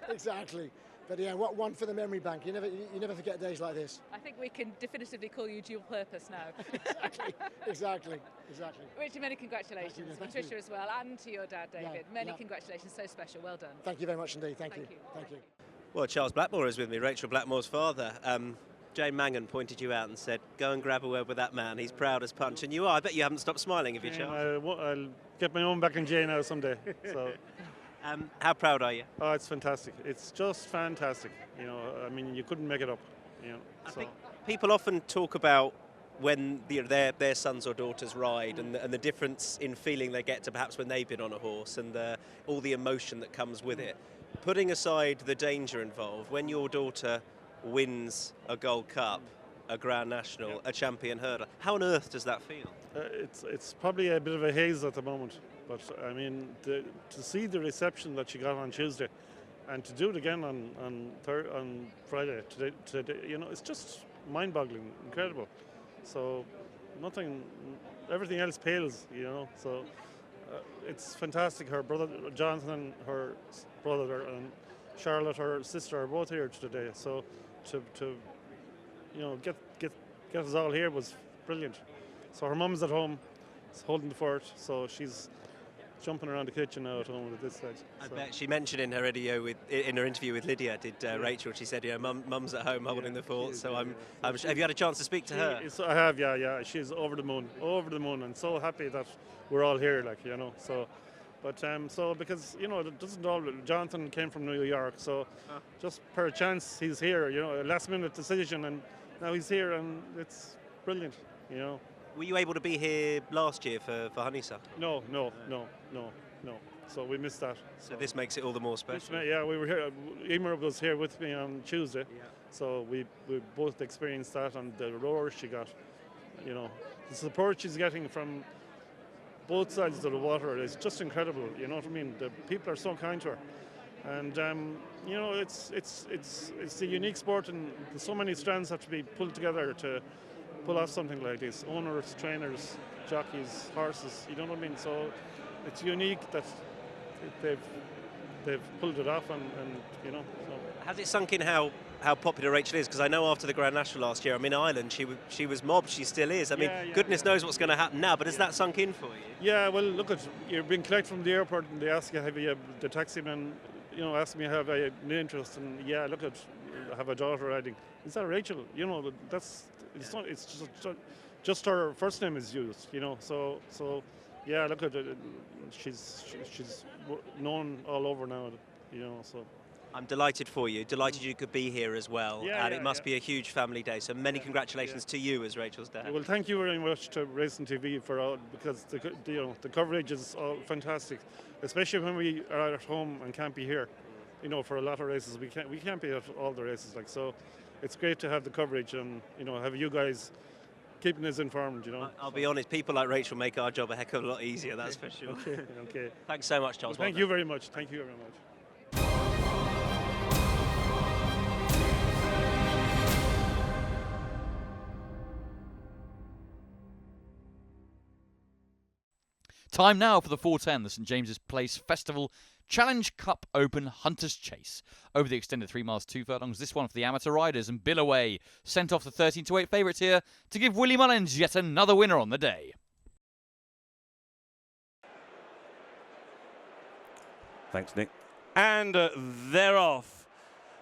exactly. But yeah, one for the memory bank. You never forget days like this. I think we can definitively call you dual purpose now. Exactly. Richard, many congratulations. Patricia as well, and to your dad, David. Many congratulations, so special, well done. Thank you very much indeed, thank you. Well, Charles Blackmore is with me, Rachel Blackmore's father. Jane Mangan pointed you out and said, go and grab a word with that man, he's proud as punch. And you are. I bet you haven't stopped smiling, have you, Charles? I'll get my own back in Jane now someday. So. How proud are you? Oh, it's fantastic. It's just fantastic. I mean, you couldn't make it up. I think people often talk about when their sons or daughters ride and the difference in feeling they get to perhaps when they've been on a horse and all the emotion that comes with it. Putting aside the danger involved, when your daughter wins a Gold Cup, a Grand National, a Champion Hurdle, how on earth does that feel? It's probably a bit of a haze at the moment, but I mean, to see the reception that she got on Tuesday and to do it again on Friday, today, it's just mind-boggling, incredible. So everything else pales, so it's fantastic. Her brother, Jonathan, her brother, and Charlotte, her sister, are both here today. So to get us all here was brilliant. So her mum's at home, holding the fort. So she's jumping around the kitchen now at home at this stage. I bet she mentioned in her interview with Lydia, Rachel? She said, mum's at home holding the fort. So have you had a chance to speak to her? I have, yeah. She's over the moon, and so happy that we're all here, So. But so because it doesn't all. Jonathan came from New York, so just per chance he's here. A last-minute decision, and now he's here, and it's brilliant. Were you able to be here last year for Honeysuckle? No. So we missed that. So this makes it all the more special. Yeah, we were here. Emer was here with me on Tuesday, so we both experienced that, and the roar she got. The support she's getting from both sides of the water is just incredible. You know what I mean? The people are so kind to her, and it's a unique sport, and so many strands have to be pulled together to pull off something like this. Owners, trainers, jockeys, horses. You know what I mean? So it's unique that they've pulled it off, and So. Has it sunk in how popular Rachel is? Because I know after the Grand National last year, Ireland, she was mobbed. She still is. I mean, goodness knows what's going to happen now. But has that sunk in for you? Yeah. Well, look you're being collected from the airport, and they ask you the taxi man, ask me have I an interest, and I have a daughter riding. Is that Rachel? It's not. It's just her first name is used. So yeah. She's known all over now. So. I'm delighted for you, delighted you could be here as well, and it must be a huge family day, so many congratulations to you as Rachel's dad. Well, thank you very much to Racing TV for all, because the coverage is all fantastic, especially when we are at home and can't be here. You know, for a lot of races we can't be at all the races, like, so it's great to have the coverage and, you know, have you guys keeping us informed, you know. I'll be honest, people like Rachel make our job a heck of a lot easier, that's for sure. Okay. Thanks so much, Charles. Well, thank you very much. Thank you very much. Time now for the 410, the St James's Place Festival Challenge Cup Open Hunters Chase. Over the extended 3 miles 2 furlongs, this one for the amateur riders, and Bill Away sent off the 13-8 favourites here to give Willie Mullins yet another winner on the day. Thanks, Nick. And they're off.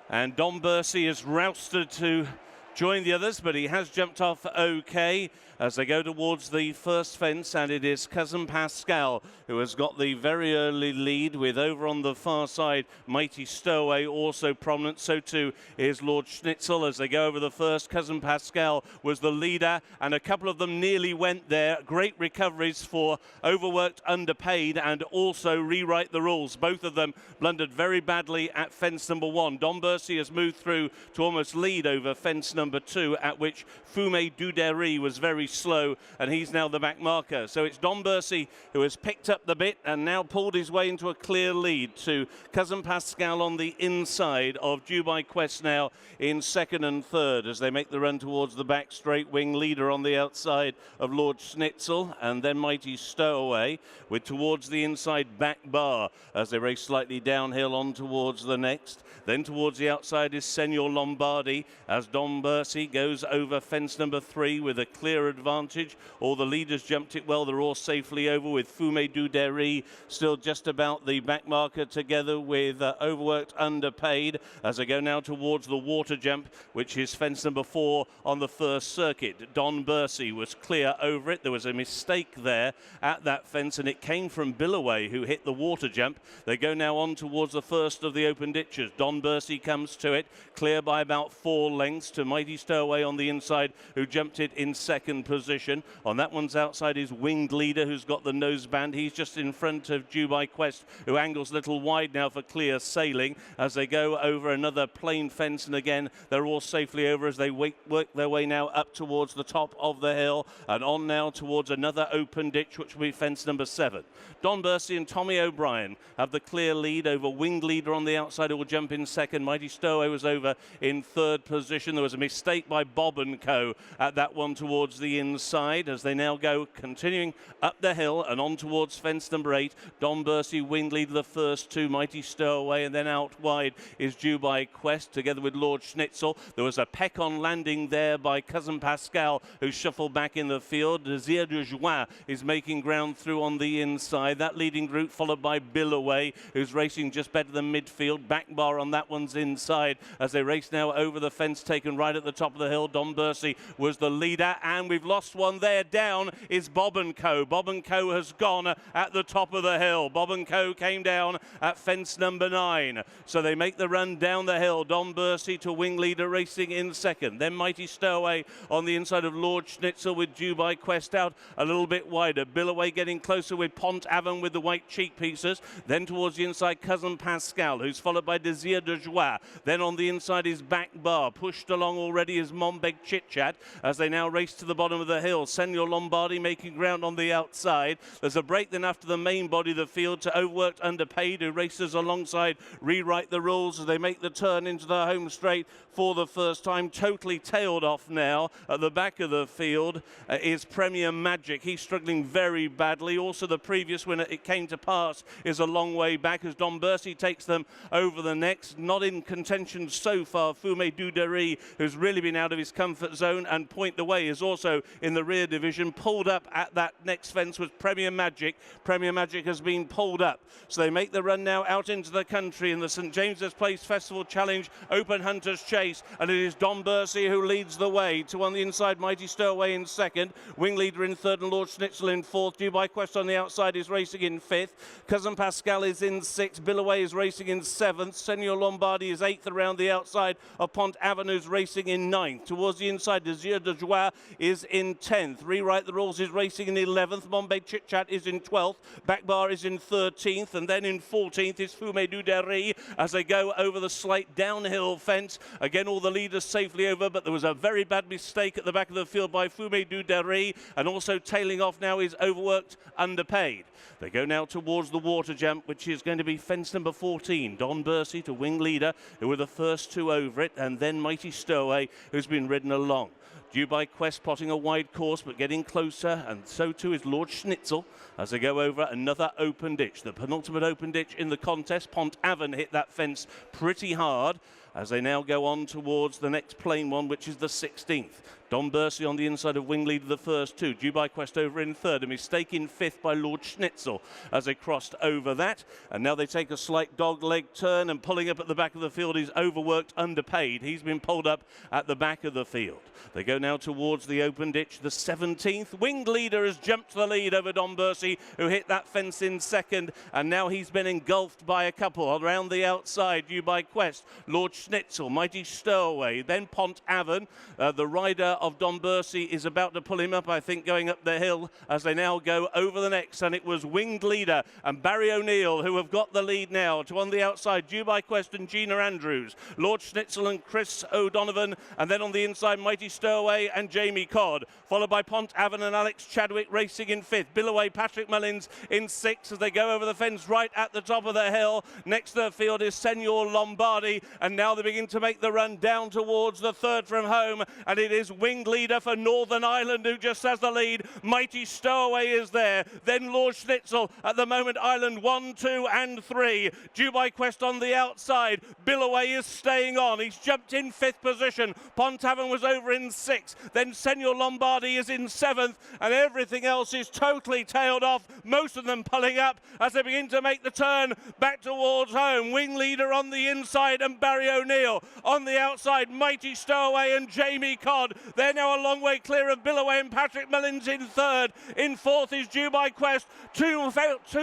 And Don Bursey is rousted to join the others, but he has jumped off okay as they go towards the first fence, and it is Cousin Pascal who has got the very early lead, with over on the far side Mighty Stowaway also prominent. So too is Lord Schnitzel as they go over the first. Cousin Pascal was the leader, and a couple of them nearly went there. Great recoveries for Overworked Underpaid and also Rewrite the Rules. Both of them blundered very badly at fence number 1. Don Bursey has moved through to almost lead over fence number 2, at which Fume Dudery was very slow, and he's now the back marker. So it's Don Bursey who has picked up the bit and now pulled his way into a clear lead to Cousin Pascal on the inside of Dubai Quest now in second and third as they make the run towards the back straight wing. Leader on the outside of Lord Schnitzel, and then Mighty Stowaway with towards the inside back bar as they race slightly downhill on towards the next. Then towards the outside is Senor Lombardi as Don Bursey goes over fence number 3 with a clear advantage. All the leaders jumped it well. They're all safely over, with Fume Dudery still just about the back marker, together with Overworked Underpaid as they go now towards the water jump, which is fence number 4 on the first circuit. Don Bursey was clear over it. There was a mistake there at that fence, and it came from Billaway, who hit the water jump. They go now on towards the first of the open ditches. Don Bursey comes to it, clear by about 4 lengths to Mighty Stowaway on the inside, who jumped it in second position. On that one's outside is Winged Leader, who's got the noseband. He's just in front of Dubai Quest, who angles a little wide now for clear sailing as they go over another plain fence, and again they're all safely over as they work their way now up towards the top of the hill and on now towards another open ditch, which will be fence number 7. Don Bursey and Tommy O'Brien have the clear lead over Winged Leader on the outside, who will jump in second. Mighty Stowaway was over in third position. There was a mistake by Bob & Co. at that one towards the inside as they now go continuing up the hill and on towards fence number 8. Don Bursey, Winged Leader the first 2, Mighty Stowaway, and then out wide is Dubai Quest together with Lord Schnitzel. There was a peck on landing there by Cousin Pascal, who shuffled back in the field. Desir de Joie is making ground through on the inside. That leading group followed by Billaway, who's racing just better than midfield. Back bar on that one's inside as they race now over the fence, taken right at the top of the hill. Don Bursey was the leader, and we've lost one there. Down is Bob & Co. Bob & Co. has gone at the top of the hill. Bob & Co. came down at fence number 9. So they make the run down the hill. Don Bursey to Wing Leader racing in second. Then Mighty Stowaway on the inside of Lord Schnitzel with Dubai Quest out a little bit wider. Billaway getting closer with Pont Avon with the white cheek pieces. Then towards the inside, Cousin Pascal, who's followed by Desir de Joie. Then on the inside is Back Bar. Pushed along already is Mombeg Chit Chat as they now race to the bottom of the hill. Senor Lombardi making ground on the outside. There's a break then after the main body of the field to Overworked Underpaid, who races alongside Rewrite the Rules as they make the turn into the home straight for the first time. Totally tailed off now at the back of the field is Premier Magic. He's struggling very badly. Also the previous winner, It Came to Pass, is a long way back as Don Bursey takes them over the next. Not in contention so far, Fume Dudery, who's really been out of his comfort zone, and Point the Way is also in the rear division. Pulled up at that next fence was Premier Magic. Premier Magic has been pulled up. So they make the run now out into the country in the St James's Place Festival Challenge Open Hunters Chase, and it is Don Bursey who leads the way. Two on the inside, Mighty Stowaway in second, Wing Leader in third, and Lord Schnitzel in fourth. Dubai Quest on the outside is racing in fifth. Cousin Pascal is in sixth. Billaway is racing in seventh. Senor Lombardi is eighth around the outside of Pont Avenue's racing in ninth. Towards the inside, Desir de Joie is in 10th. Rewrite the Rules is racing in 11th. Bombay Chit Chat is in 12th. Backbar is in 13th. And then in 14th is Fume du Derry as they go over the slight downhill fence. Again, all the leaders safely over, but there was a very bad mistake at the back of the field by Fume du Derry. And also tailing off now is Overworked Underpaid. They go now towards the water jump, which is going to be fence number 14. Don Bursey to Wing Leader, who were the first two over it, and then Mighty Stowaway, who's been ridden along. Dubai Quest plotting a wide course, but getting closer, and so too is Lord Schnitzel as they go over another open ditch. The penultimate open ditch in the contest. Pont Avon hit that fence pretty hard as they now go on towards the next plain one, which is the 16th. Don Bursey on the inside of Wing Leader, the first two. Dubai Quest over in third. A mistake in fifth by Lord Schnitzel as they crossed over that. And now they take a slight dog leg turn, and pulling up at the back of the field is Overworked Underpaid. He's been pulled up at the back of the field. They go now towards the open ditch, the 17th. Winged Leader has jumped the lead over Don Bursey, who hit that fence in second. And now he's been engulfed by a couple around the outside. Dubai Quest, Lord Schnitzel, Mighty Stowaway, then Pont Avon. The rider of Don Bursey is about to pull him up, I think, going up the hill as they now go over the next, and it was Winged Leader and Barry O'Neill who have got the lead now. To on the outside, Dubai Quest and Gina Andrews, Lord Schnitzel and Chris O'Donovan, and then on the inside, Mighty Stowaway and Jamie Codd, followed by Pont Avon and Alex Chadwick racing in fifth. Billaway, Patrick Mullins in sixth as they go over the fence right at the top of the hill. Next to the field is Senor Lombardi, and now they begin to make the run down towards the third from home, and it is Winged Leader for Northern Ireland who just has the lead. Mighty Stowaway is there, then Lord Schnitzel at the moment. Ireland 1, 2 and 3. Dubai Quest on the outside. Billaway is staying on, he's jumped in fifth position. Pont Avon was over in sixth, then Senor Lombardi is in seventh, and everything else is totally tailed off, most of them pulling up as they begin to make the turn back towards home. Wing Leader on the inside and Barry O'Neill on the outside. Mighty Stowaway and Jamie Codd, they're now a long way clear of Billaway and Patrick Mullins in third. In fourth is Dubai Quest. Two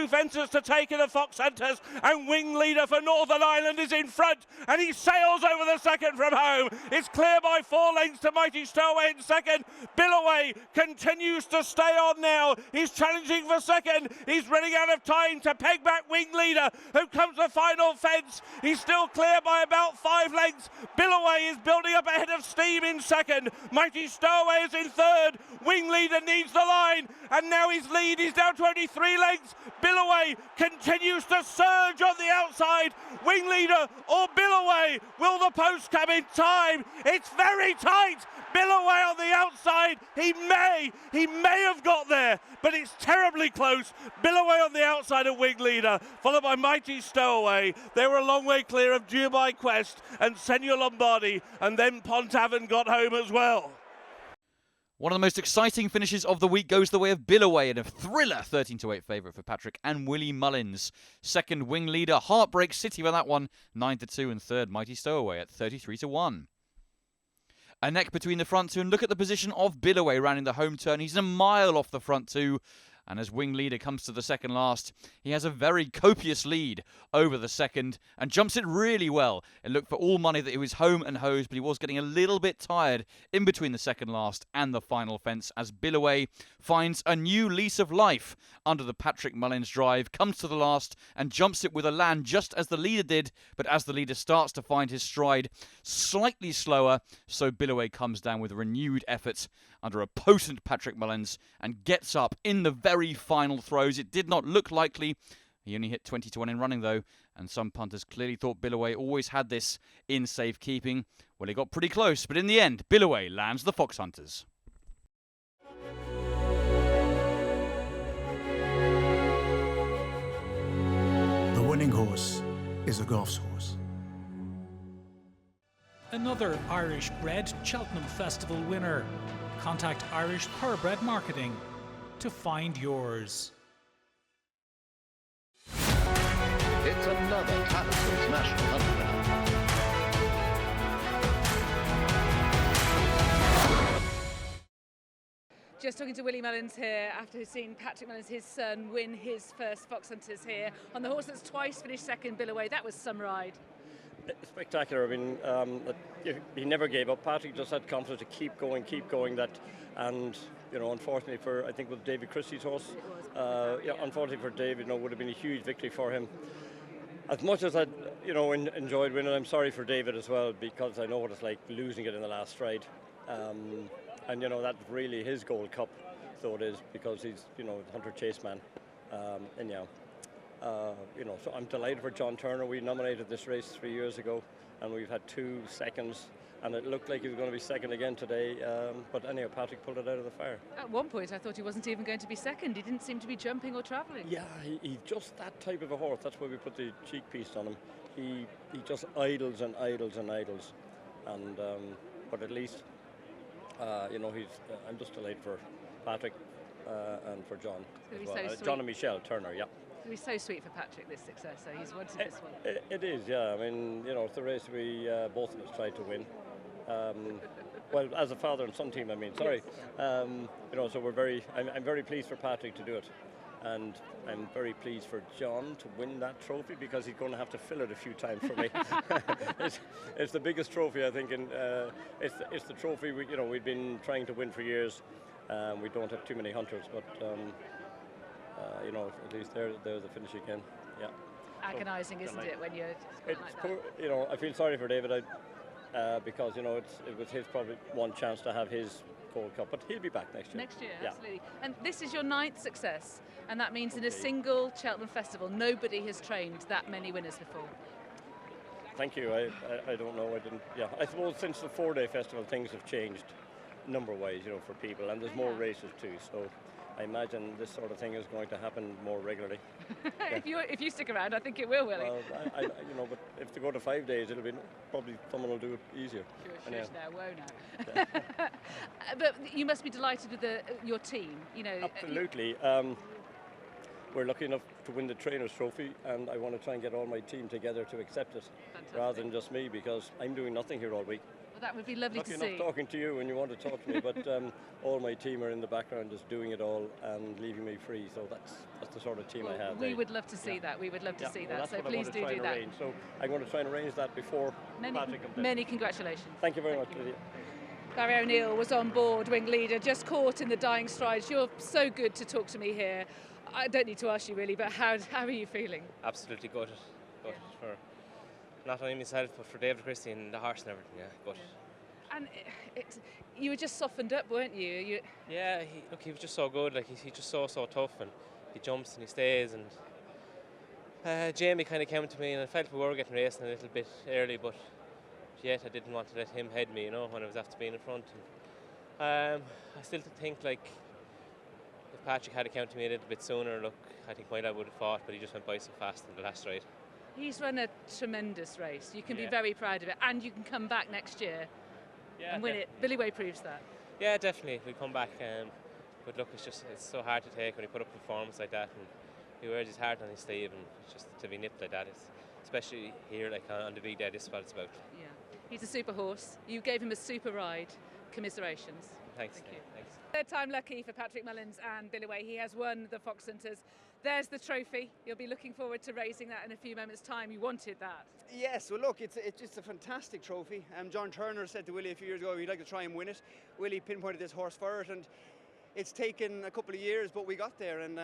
fences to take in the Fox Hunters, and Wing Leader for Northern Ireland is in front, and he sails over the second from home. It's clear by 4 lengths to Mighty Stowaway in second. Billaway continues to stay on now. He's challenging for second. He's running out of time to peg back Wing Leader, who comes the final fence. He's still clear by about 5 lengths. Billaway is building up ahead of steam in second. Mighty Stowaway is in third. Wing Leader needs the line, and now his lead is down to only 3 lengths. Billaway continues to surge on the outside. Wing Leader or Billaway? Will the post come in time? It's very tight. Billaway on the outside. He may have got there, but it's terribly close. Billaway on the outside of Wing Leader, followed by Mighty Stowaway. They were a long way clear of Dubai Quest and Senor Lombardi, and then Pont Avon got home as well. One of the most exciting finishes of the week goes the way of Billaway in a thriller 13-8 favourite for Patrick and Willie Mullins. Second, Wing Leader, Heartbreak City for that one, 9-2, and third, Mighty Stowaway at 33-1. A neck between the front two, and look at the position of Billaway rounding the home turn. He's a mile off the front two. And as Wing Leader comes to the second last, he has a very copious lead over the second and jumps it really well. It looked for all money that he was home and hosed, but he was getting a little bit tired in between the second last and the final fence as Billaway finds a new lease of life under the Patrick Mullins drive, comes to the last and jumps it with a land just as the leader did, but as the leader starts to find his stride slightly slower, so Billaway comes down with renewed efforts under a potent Patrick Mullins and gets up in the very final throws. It did not look likely. He only hit 20-1 in running though, and some punters clearly thought Billaway always had this in safekeeping. Well, he got pretty close, but in the end, Billaway lands the Fox Hunters. The winning horse is a golf's horse. Another Irish-bred Cheltenham Festival winner. Contact Irish Thoroughbred Marketing to find yours. It's another Tattersall's National Hunt winner. Just talking to Willie Mullins here after seeing Patrick Mullins, his son, win his first Fox Hunters here on the horse that's twice finished second, Billaway. That was some ride. Spectacular. I mean, he never gave up. Patrick just had confidence to keep going. And you know, unfortunately for, I think with David Christie's horse, unfortunately for David, would have been a huge victory for him. As much as I, enjoyed winning, I'm sorry for David as well, because I know what it's like losing it in the last stride. And that's really his Gold Cup, so it is, because he's Hunter Chase man. So I'm delighted for John Turner. We nominated this race 3 years ago, and we've had 2 seconds, and it looked like he was going to be second again today. But anyhow, Patrick pulled it out of the fire. At one point, I thought he wasn't even going to be second. He didn't seem to be jumping or travelling. Yeah, he's just that type of a horse. That's why we put the cheek piece on him. He just idles and idles and idles, and but at least. I'm just delighted for Patrick and for John as well. So John and Michelle Turner, yeah. It'll be so sweet for Patrick, this success. So he's wanted this one. It is, yeah. I mean, it's the race we both of us tried to win. Well, as a father and son team, I mean. Sorry. Yes. So I'm very pleased for Patrick to do it. And I'm very pleased for John to win that trophy, because he's going to have to fill it a few times for me. It's the biggest trophy, I think, and it's the trophy we've been trying to win for years. We don't have too many hunters, but at least there's the finish again. Yeah. Agonising, isn't it, when you're like that? Poor, I feel sorry for David, because it was his probably one chance to have his Gold Cup, but he'll be back next year. Next year, yeah. Absolutely. And this is your 9th success, and that means in a single Cheltenham Festival, nobody has trained that many winners before. Thank you. I don't know. I didn't. Yeah. I suppose since the 4-day festival, things have changed number-wise, for people, and there's more races too. So I imagine this sort of thing is going to happen more regularly. Yeah. If you stick around, I think it will, Willie. Well, but if they go to 5 days, it'll be probably someone will do it easier. Sure, whoa now. But you must be delighted with your team, Absolutely. We're lucky enough to win the Trainers' Trophy, and I want to try and get all my team together to accept it, rather than just me, because I'm doing nothing here all week. Well, that would be lovely to see. Lucky enough talking to you when you want to talk to me, but all my team are in the background just doing it all and leaving me free, so that's the sort of team I have. We would love to see that. We would love to see that, so please do that. Arrange. So I'm going to try and arrange that before Patrick comes in. Many congratulations. Thank you very much, Lydia. Barry O'Neill was on board, wing leader, just caught in the dying strides. You're so good to talk to me here. I don't need to ask you really, but how are you feeling? Absolutely good. For not only myself, but for David Christie and the horse and everything, yeah, good. And you were just softened up, weren't you? Yeah, he was just so good. Like he's just so tough, and he jumps and he stays. And Jamie kind of came to me, and I felt we were getting racing a little bit early, but yet I didn't want to let him head me, when I was after being in front. And, I still think like if Patrick had come to me a little bit sooner, look, I think I would have fought, but he just went by so fast in the last ride. He's run a tremendous race. You can be very proud of it, and you can come back next year and win it. Billy Way proves that. Yeah, definitely. We'll come back, but look, it's so hard to take when you put up a performance like that, and he wears his heart on his sleeve, and it's just to be nipped like that, especially here, like on the big day. This is what it's about. Yeah, he's a super horse. You gave him a super ride. Commiserations. Thanks. Thank you. Thanks. Third time lucky for Patrick Mullins and Billy Way. He has won the Fox Hunters. There's the trophy. You'll be looking forward to raising that in a few moments' time. You wanted that. Yes, well look, it's just a fantastic trophy. John Turner said to Willie a few years ago he'd like to try and win it. Willie pinpointed this horse for it, and it's taken a couple of years, but we got there. And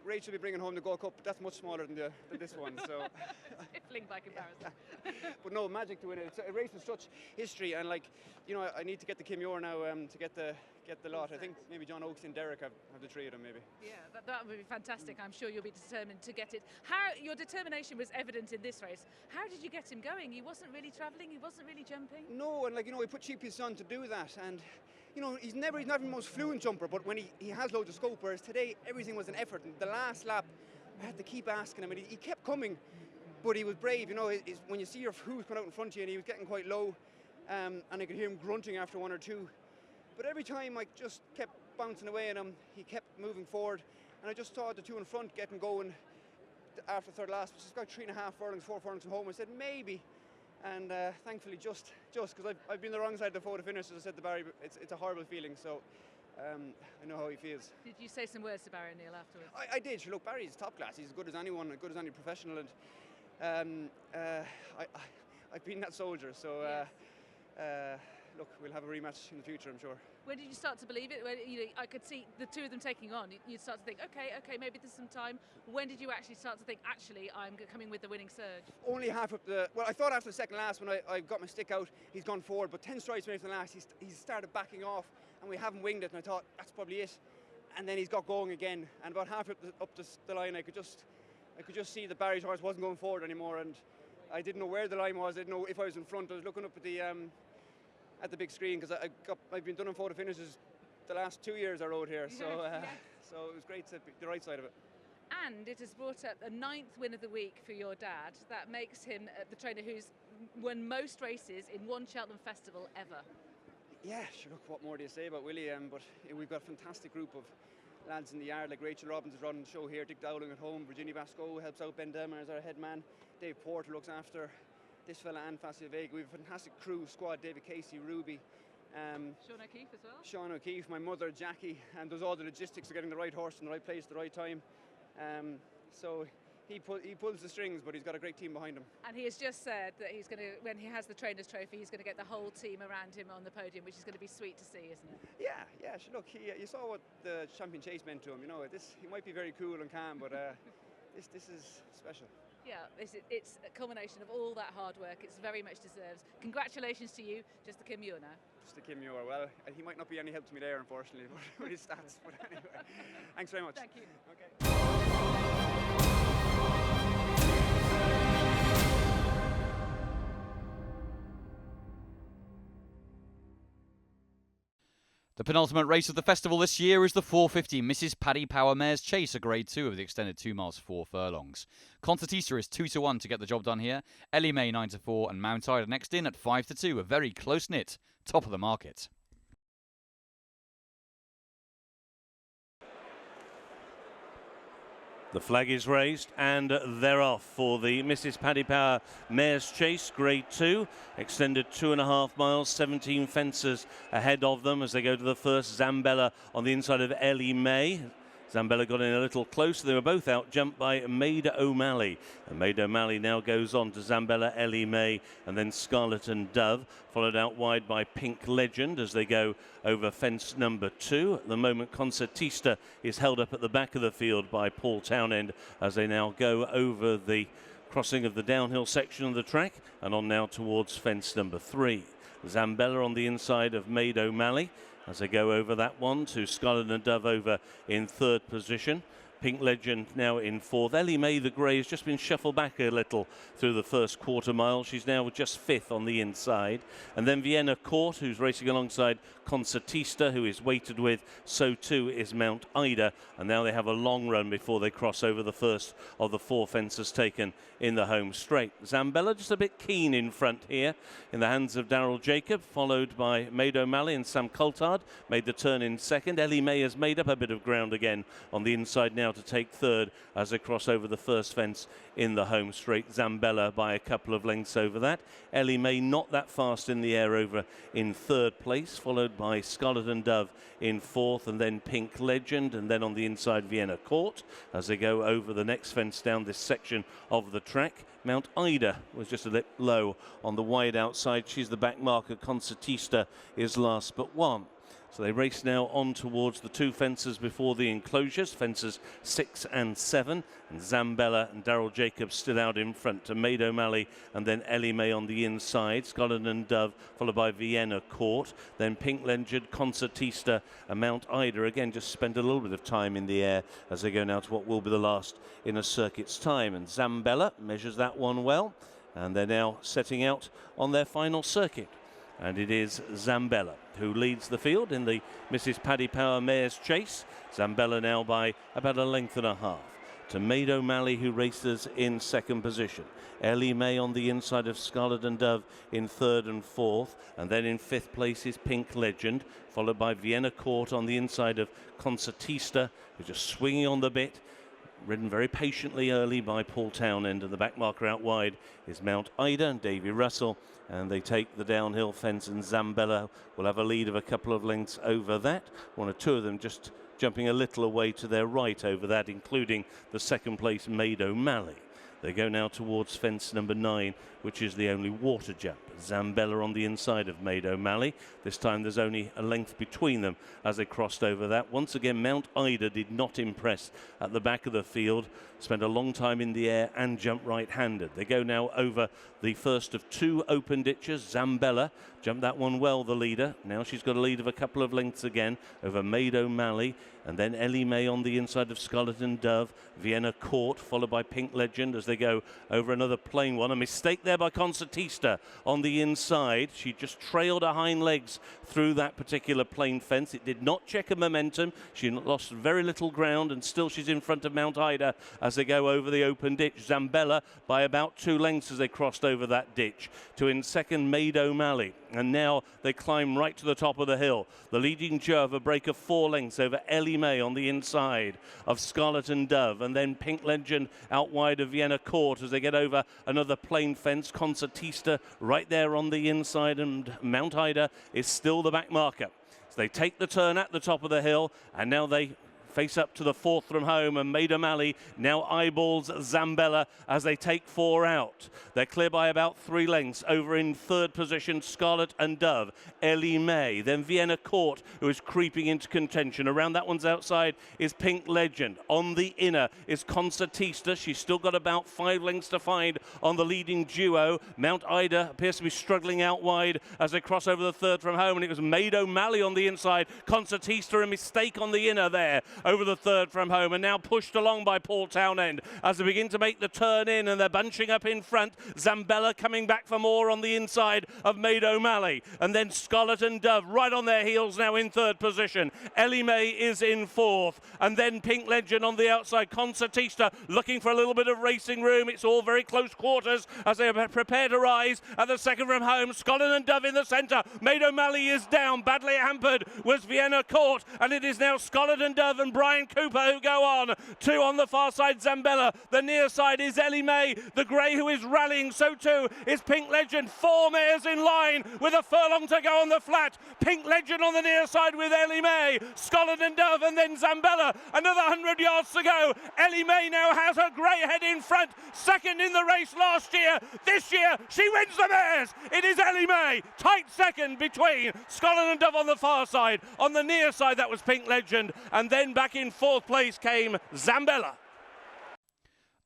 Rachel will be bringing home the Gold Cup. That's much smaller than this one. So, Tippling by comparison. But no, magic to win it. It's a race with such history, and I need to get the Kim Yor now to get the lot. I think maybe John Oakes and Derek have the three of them maybe. Yeah, that would be fantastic. I'm sure you'll be determined to get it. Your determination was evident in this race. How did you get him going? He wasn't really travelling. He wasn't really jumping. No, and we put Cheapy's on to do that, and. He's not the most fluent jumper, but when he has loads of scope, whereas today everything was an effort. And the last lap, I had to keep asking him, and he kept coming. but he was brave. You know, when you see your hooves coming out in front of you, and he was getting quite low, and I could hear him grunting after one or two. But every time I just kept bouncing away at him, he kept moving forward, and I just saw the two in front getting going after third last, which is about 3.5 furlongs, 4 furlongs from home. I said maybe, and thankfully just because I've been the wrong side of the photo finish, as I said to Barry. It's a horrible feeling. So I know how he feels. Did you say some words to Barry O'Neill afterwards? I did. Sure, look, Barry's top class. He's as good as anyone, as good as any professional, and I've been that soldier. So look, we'll have a rematch in the future, I'm sure. When did you start to believe it? When, I could see the two of them taking on. You'd start to think, okay, maybe there's some time. When did you actually start to think, actually, I'm coming with the winning surge? Only half up well, I thought after the second last, when I got my stick out, he's gone forward, but 10 strides away from the last, he started backing off, and we haven't winged it, and I thought, that's probably it. And then he's got going again, and about half up the line, I could just see the Barry's horse wasn't going forward anymore, and I didn't know where the line was. I didn't know if I was in front. I was looking up at the big screen, because I've been doing photo finishes the last 2 years I rode here, so so it was great to be the right side of it. And it has brought up a 9th win of the week for your dad. That makes him the trainer who's won most races in one Cheltenham Festival ever. Yeah, sure, look, what more do you say about Willie? But we've got a fantastic group of lads in the yard, like Rachel Robbins is running the show here, Dick Dowling at home, Virginia Vasco helps out, Ben Delmer is our head man, Dave Porter looks after this fella and Fascia Vega. We have a fantastic crew squad, David Casey, Ruby, Sean O'Keefe as well. Sean O'Keefe, my mother Jackie, and does all the logistics of getting the right horse in the right place at the right time. So he pulls the strings, but he's got a great team behind him. And he has just said that he's going to, when he has the trainer's trophy, he's going to get the whole team around him on the podium, which is going to be sweet to see, isn't it? Yeah. Look, you saw what the champion chase meant to him. You know, he might be very cool and calm, but this is special. Yeah, it's a culmination of all that hard work. It's very much deserved. Congratulations to you, just to Kim Muir now. Just to Kim Muir. Well, he might not be any help to me there, unfortunately, with his stats. But anyway, thanks very much. Thank you. Okay. The penultimate race of the festival this year is the 450 Mrs. Paddy Power Mares Chase, a grade 2 of the extended 2 miles 4 furlongs. Concertista is 2-1 to get the job done here. Ellie May 9-4 and Mount Ida next in at 5-2, a very close-knit top of the market. The flag is raised and they're off for the Mrs. Paddy Power Mares Chase, grade 2, extended 2.5 miles, 17 fences ahead of them as they go to the first. Zambella on the inside of Ellie May. Zambella got in a little closer. They were both out, jumped by Maid O'Malley. And Maid O'Malley now goes on to Zambella, Ellie May, and then Scarlet and Dove, followed out wide by Pink Legend as they go over fence number 2. At the moment, Concertista is held up at the back of the field by Paul Townend as they now go over the crossing of the downhill section of the track and on now towards fence number 3. Zambella on the inside of Maid O'Malley as they go over that one to Scarlet and Dove over in 3rd position. Pink Legend now in 4th. Ellie May, the grey, has just been shuffled back a little through the first quarter mile. She's now just 5th on the inside. And then Vienna Court, who's racing alongside Concertista, who is weighted with. So too is Mount Ida. And now they have a long run before they cross over the first of the 4 fences taken in the home straight. Zambella just a bit keen in front here in the hands of Daryl Jacob, followed by Maid O'Malley and Sam Coulthard. Made the turn in 2nd. Ellie May has made up a bit of ground again on the inside now to take 3rd as they cross over the first fence in the home straight. Zambella by a couple of lengths over that. Ellie May not that fast in the air over in 3rd place, followed by Scarlet and Dove in 4th, and then Pink Legend, and then on the inside Vienna Court as they go over the next fence down this section of the track. Mount Ida was just a little low on the wide outside. She's the back marker. Concertista is last but one. So they race now on towards the 2 fences before the enclosures, fences 6 and 7. And Zambella and Daryl Jacobs still out in front to Maid O'Malley and then Ellie May on the inside. Scarlet and Dove followed by Vienna Court. Then Pink Legend, Concertista and Mount Ida again just spend a little bit of time in the air as they go now to what will be the last in a circuit's time. And Zambella measures that one well. And they're now setting out on their final circuit. And it is Zambella who leads the field in the Mrs. Paddy Power Mares Chase. Zambella now by about 1.5 lengths. to Maid O'Malley, who races in second position. Ellie May on the inside of Scarlet and Dove in third and fourth, and then in fifth place is Pink Legend, followed by Vienna Court on the inside of Concertista, who's just swinging on the bit, ridden very patiently early by Paul Townend, and the back marker out wide is Mount Ida and Davy Russell, and they take the downhill fence, and Zambella will have a lead of a couple of lengths over that. One or two of them just jumping a little away to their right over that, including the second place Maid O'Malley. They go now towards fence number 9, which is the only water jump. Zambella on the inside of Maid O'Malley. This time there's only a length between them as they crossed over that. Once again, Mount Ida did not impress at the back of the field. Spent a long time in the air and jumped right-handed. They go now over the first of 2 open ditches. Zambella jumped that one well, the leader. Now she's got a lead of a couple of lengths again over Maid O'Malley. And then Ellie May on the inside of Scarlet and Dove. Vienna Court, followed by Pink Legend as they go over another plain one. A mistake there by Concertista on the inside. She just trailed her hind legs through that particular plain fence. It did not check her momentum. She lost very little ground, and still she's in front of Mount Ida as they go over the open ditch. Zambella by about 2 lengths as they crossed over that ditch. To in second, Maid O'Malley. And now they climb right to the top of the hill. The leading Joe have a break of 4 lengths over Ellie May on the inside of Scarlet and Dove, and then Pink Legend out wide of Vienna Court as they get over another plain fence. Concertista right there on the inside, and Mount Ida is still the back marker. So they take the turn at the top of the hill, and now they face up to the fourth from home, and Maid O'Malley now eyeballs Zambella as they take 4 out. They're clear by about 3 lengths. Over in third position, Scarlet and Dove, Ellie May, then Vienna Court, who is creeping into contention. Around that one's outside is Pink Legend. On the inner is Concertista. She's still got about 5 lengths to find on the leading duo. Mount Ida appears to be struggling out wide as they cross over the third from home, and it was Maid O'Malley on the inside. Concertista, a mistake on the inner there over the third from home, and now pushed along by Paul Townend as they begin to make the turn in, and they're bunching up in front. Zambella coming back for more on the inside of Maid O'Malley, and then Scarlet and Dove right on their heels now in third position. Ellie May is in fourth, and then Pink Legend on the outside. Concertista looking for a little bit of racing room. It's all very close quarters as they prepare to rise at the second from home. Scarlet and Dove in the centre. Maid O'Malley is down. Badly hampered was Vienna Court, and it is now Scarlet and Dove and Brian Cooper who go on. 2 on the far side, Zambella. The near side is Ellie May. The grey who is rallying, so too is Pink Legend. 4 mares in line with a furlong to go on the flat. Pink Legend on the near side with Ellie May, Scarlet and Dove, and then Zambella. Another 100 yards to go. Ellie May now has her grey head in front. Second in the race last year. This year, she wins the mares. It is Ellie May. Tight second between Scarlet and Dove on the far side. On the near side, that was Pink Legend. And then back in fourth place came Zambella.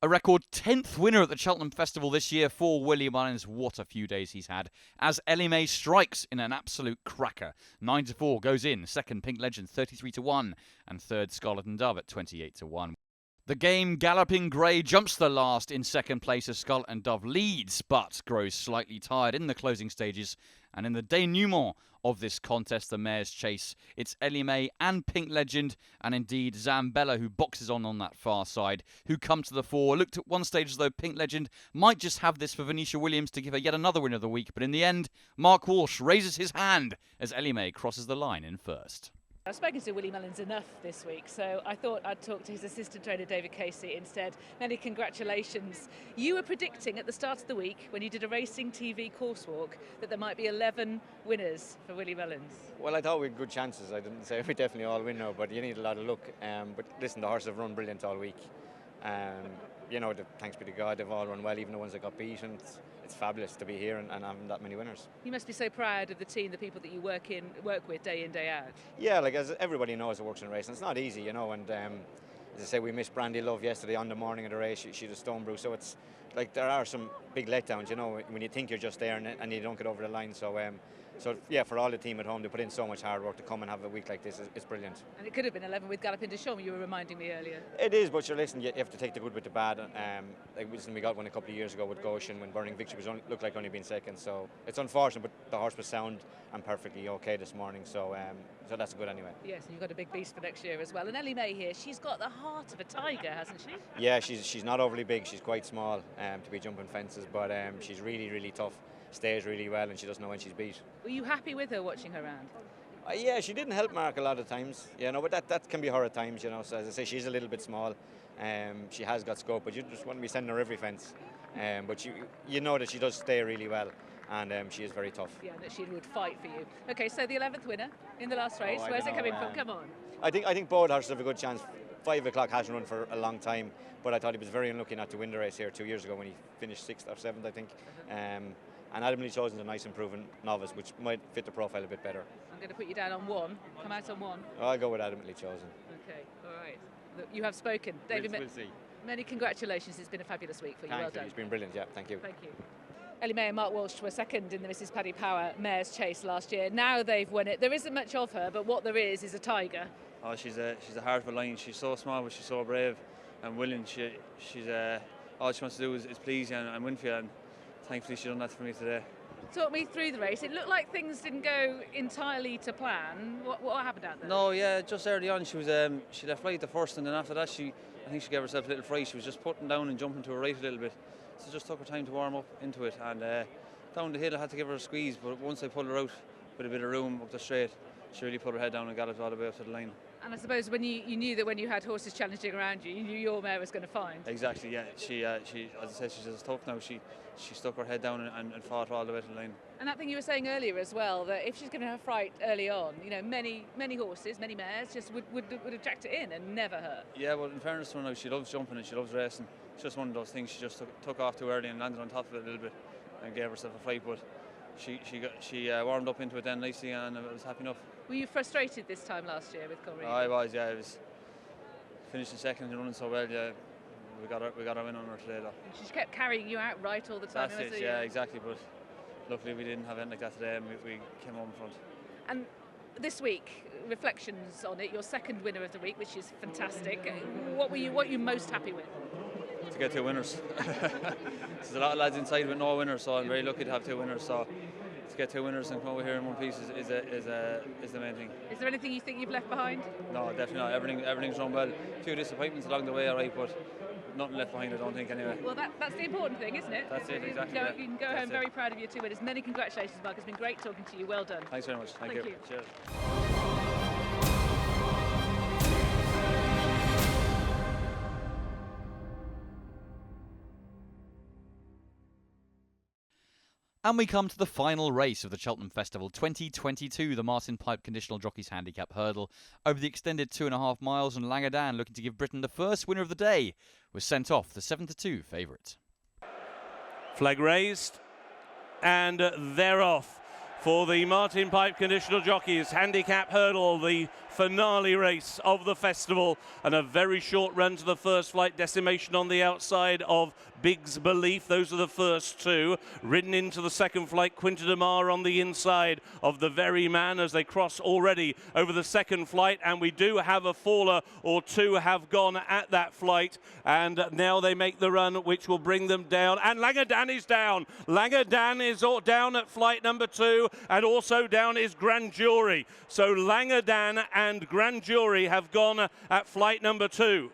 A record 10th winner at the Cheltenham Festival this year for Willie Mullins. What a few days he's had, as Ellie May strikes in an absolute cracker. 9-4 goes in. Second, Pink Legend 33-1, and third, Scarlet and Dove at 28-1. The game Galloping Grey jumps the last in second place as Scarlet and Dove leads, but grows slightly tired in the closing stages. And in the denouement of this contest, the mares chase. It's Ellie May and Pink Legend, and indeed Zambella, who boxes on that far side, who come to the fore. Looked at one stage as though Pink Legend might just have this for Venetia Williams to give her yet another win of the week, but in the end, Mark Walsh raises his hand as Ellie May crosses the line in first. I've spoken to Willie Mullins enough this week, so I thought I'd talk to his assistant trainer, David Casey, instead. Many congratulations. You were predicting at the start of the week, when you did a Racing TV course walk, that there might be 11 winners for Willie Mullins. Well, I thought we had good chances. I didn't say we definitely all win now, but you need a lot of luck. But listen, the horses have run brilliant all week. You know, thanks be to God, they've all run well, even the ones that got beaten. It's fabulous to be here and having that many winners. You must be so proud of the team, the people that you work with day in, day out. Yeah, like as everybody knows that works in racing, it's not easy, you know, and as I say, we missed Brandy Love yesterday on the morning of the race. She had a stone bruise, so it's like there are some big letdowns, you know, when you think you're just there and you don't get over the line. So So yeah, for all the team at home, they put in so much hard work to come and have a week like this. It's brilliant. And it could have been 11 with Galloping de Chaume, you were reminding me earlier. It is, but listen, you have to take the good with the bad. We got one a couple of years ago with Goshen when Burning Victory looked like only being second. So it's unfortunate, but the horse was sound and perfectly okay this morning. So that's good anyway. Yes, and you've got a big beast for next year as well. And Ellie May here, she's got the heart of a tiger, hasn't she? Yeah, she's not overly big. She's quite small to be jumping fences, but she's really, really tough. Stays really well, and she doesn't know when she's beat. Were you happy with her watching her round? Yeah, she didn't help Mark a lot of times, but that can be her at times, So as I say, she's a little bit small. She has got scope, but you just want to be sending her every fence. But you know that she does stay really well, and she is very tough. Yeah, that she would fight for you. Okay, so the 11th winner in the last race. Where's it coming from? Come on. I think both horses have a good chance. 5 o'clock hasn't run for a long time, but I thought he was very unlucky not to win the race here 2 years ago when he finished 6th or 7th, I think. And Adamantly Chosen is a nice improving novice, which might fit the profile a bit better. I'm going to put you down on 1. Come out on 1. I'll go with Adamantly Chosen. Okay, all right. Look, you have spoken. David, we'll see. Many congratulations. It's been a fabulous week for you. Well done. It's been brilliant, yeah. Thank you. Thank you. Ellie May and Mark Walsh were second in the Mrs. Paddy Power Mares Chase last year. Now they've won it. There isn't much of her, but what there is a tiger. Oh, she's a heart of a lion. She's so small, but she's so brave and willing. She's all she wants to do is please you and win for you, and thankfully she's done that for me today. Talk me through the race. It looked like things didn't go entirely to plan. What happened out there? No, yeah, just early on she was she left right at the first, and then after that I think she gave herself a little fright. She was just putting down and jumping to her right a little bit, so just took her time to warm up into it. And down the hill I had to give her a squeeze, but once I pulled her out with a bit of room up the straight, she really put her head down and galloped all the way up to the line. And I suppose when you knew that when you had horses challenging around you, you knew your mare was going to find. Exactly, yeah. She as I said, she's just tough now. She stuck her head down and fought all the way to the line. And that thing you were saying earlier as well, that if she's given her fright early on, many horses, many mares just would have jacked it in and never hurt. Yeah, well, in fairness to her now, she loves jumping and she loves racing. It's just one of those things. She just took off too early and landed on top of it a little bit and gave herself a fright. But she warmed up into it then nicely, and I was happy enough. Were you frustrated this time last year with Colleen? I was, yeah. I was finishing second and running so well, yeah. We got our win on her today, though. She kept carrying you out right all the time. That's it, yeah, exactly. But luckily we didn't have anything like that today, and we came home in front. And this week, reflections on it, your second winner of the week, which is fantastic. What were you most happy with? To get 2 winners. There's a lot of lads inside with no winners, so I'm very lucky to have 2 winners. So to get 2 winners and come over here in one piece is the main thing. Is there anything you think you've left behind? No, definitely not. Everything's run well. A few disappointments along the way, all right, but nothing left behind, I don't think, anyway. Well, that's the important thing, isn't it? That's it, exactly. You can go home very proud of your 2 winners. Many congratulations, Mark. It's been great talking to you. Well done. Thanks very much. Thank you. Cheers. And we come to the final race of the Cheltenham Festival 2022, the Martin Pipe Conditional Jockeys Handicap Hurdle. Over the extended 2.5 miles, and Langadan, looking to give Britain the first winner of the day, was sent off, the 7-2 favourite. Flag raised, and they're off for the Martin Pipe Conditional Jockeys Handicap Hurdle, the finale race of the festival, and a very short run to the first flight. Decimation on the outside of Big's Belief. Those are the first 2. Ridden into the second flight, Quinta de Mar on the inside of the Very Man as they cross already over the second flight, and we do have a faller or 2 have gone at that flight, and now they make the run which will bring them down, and Langadan is down. Langadan is down at flight number 2, and also down is Grand Jury. So Langadan and Grand Jury have gone at flight number 2.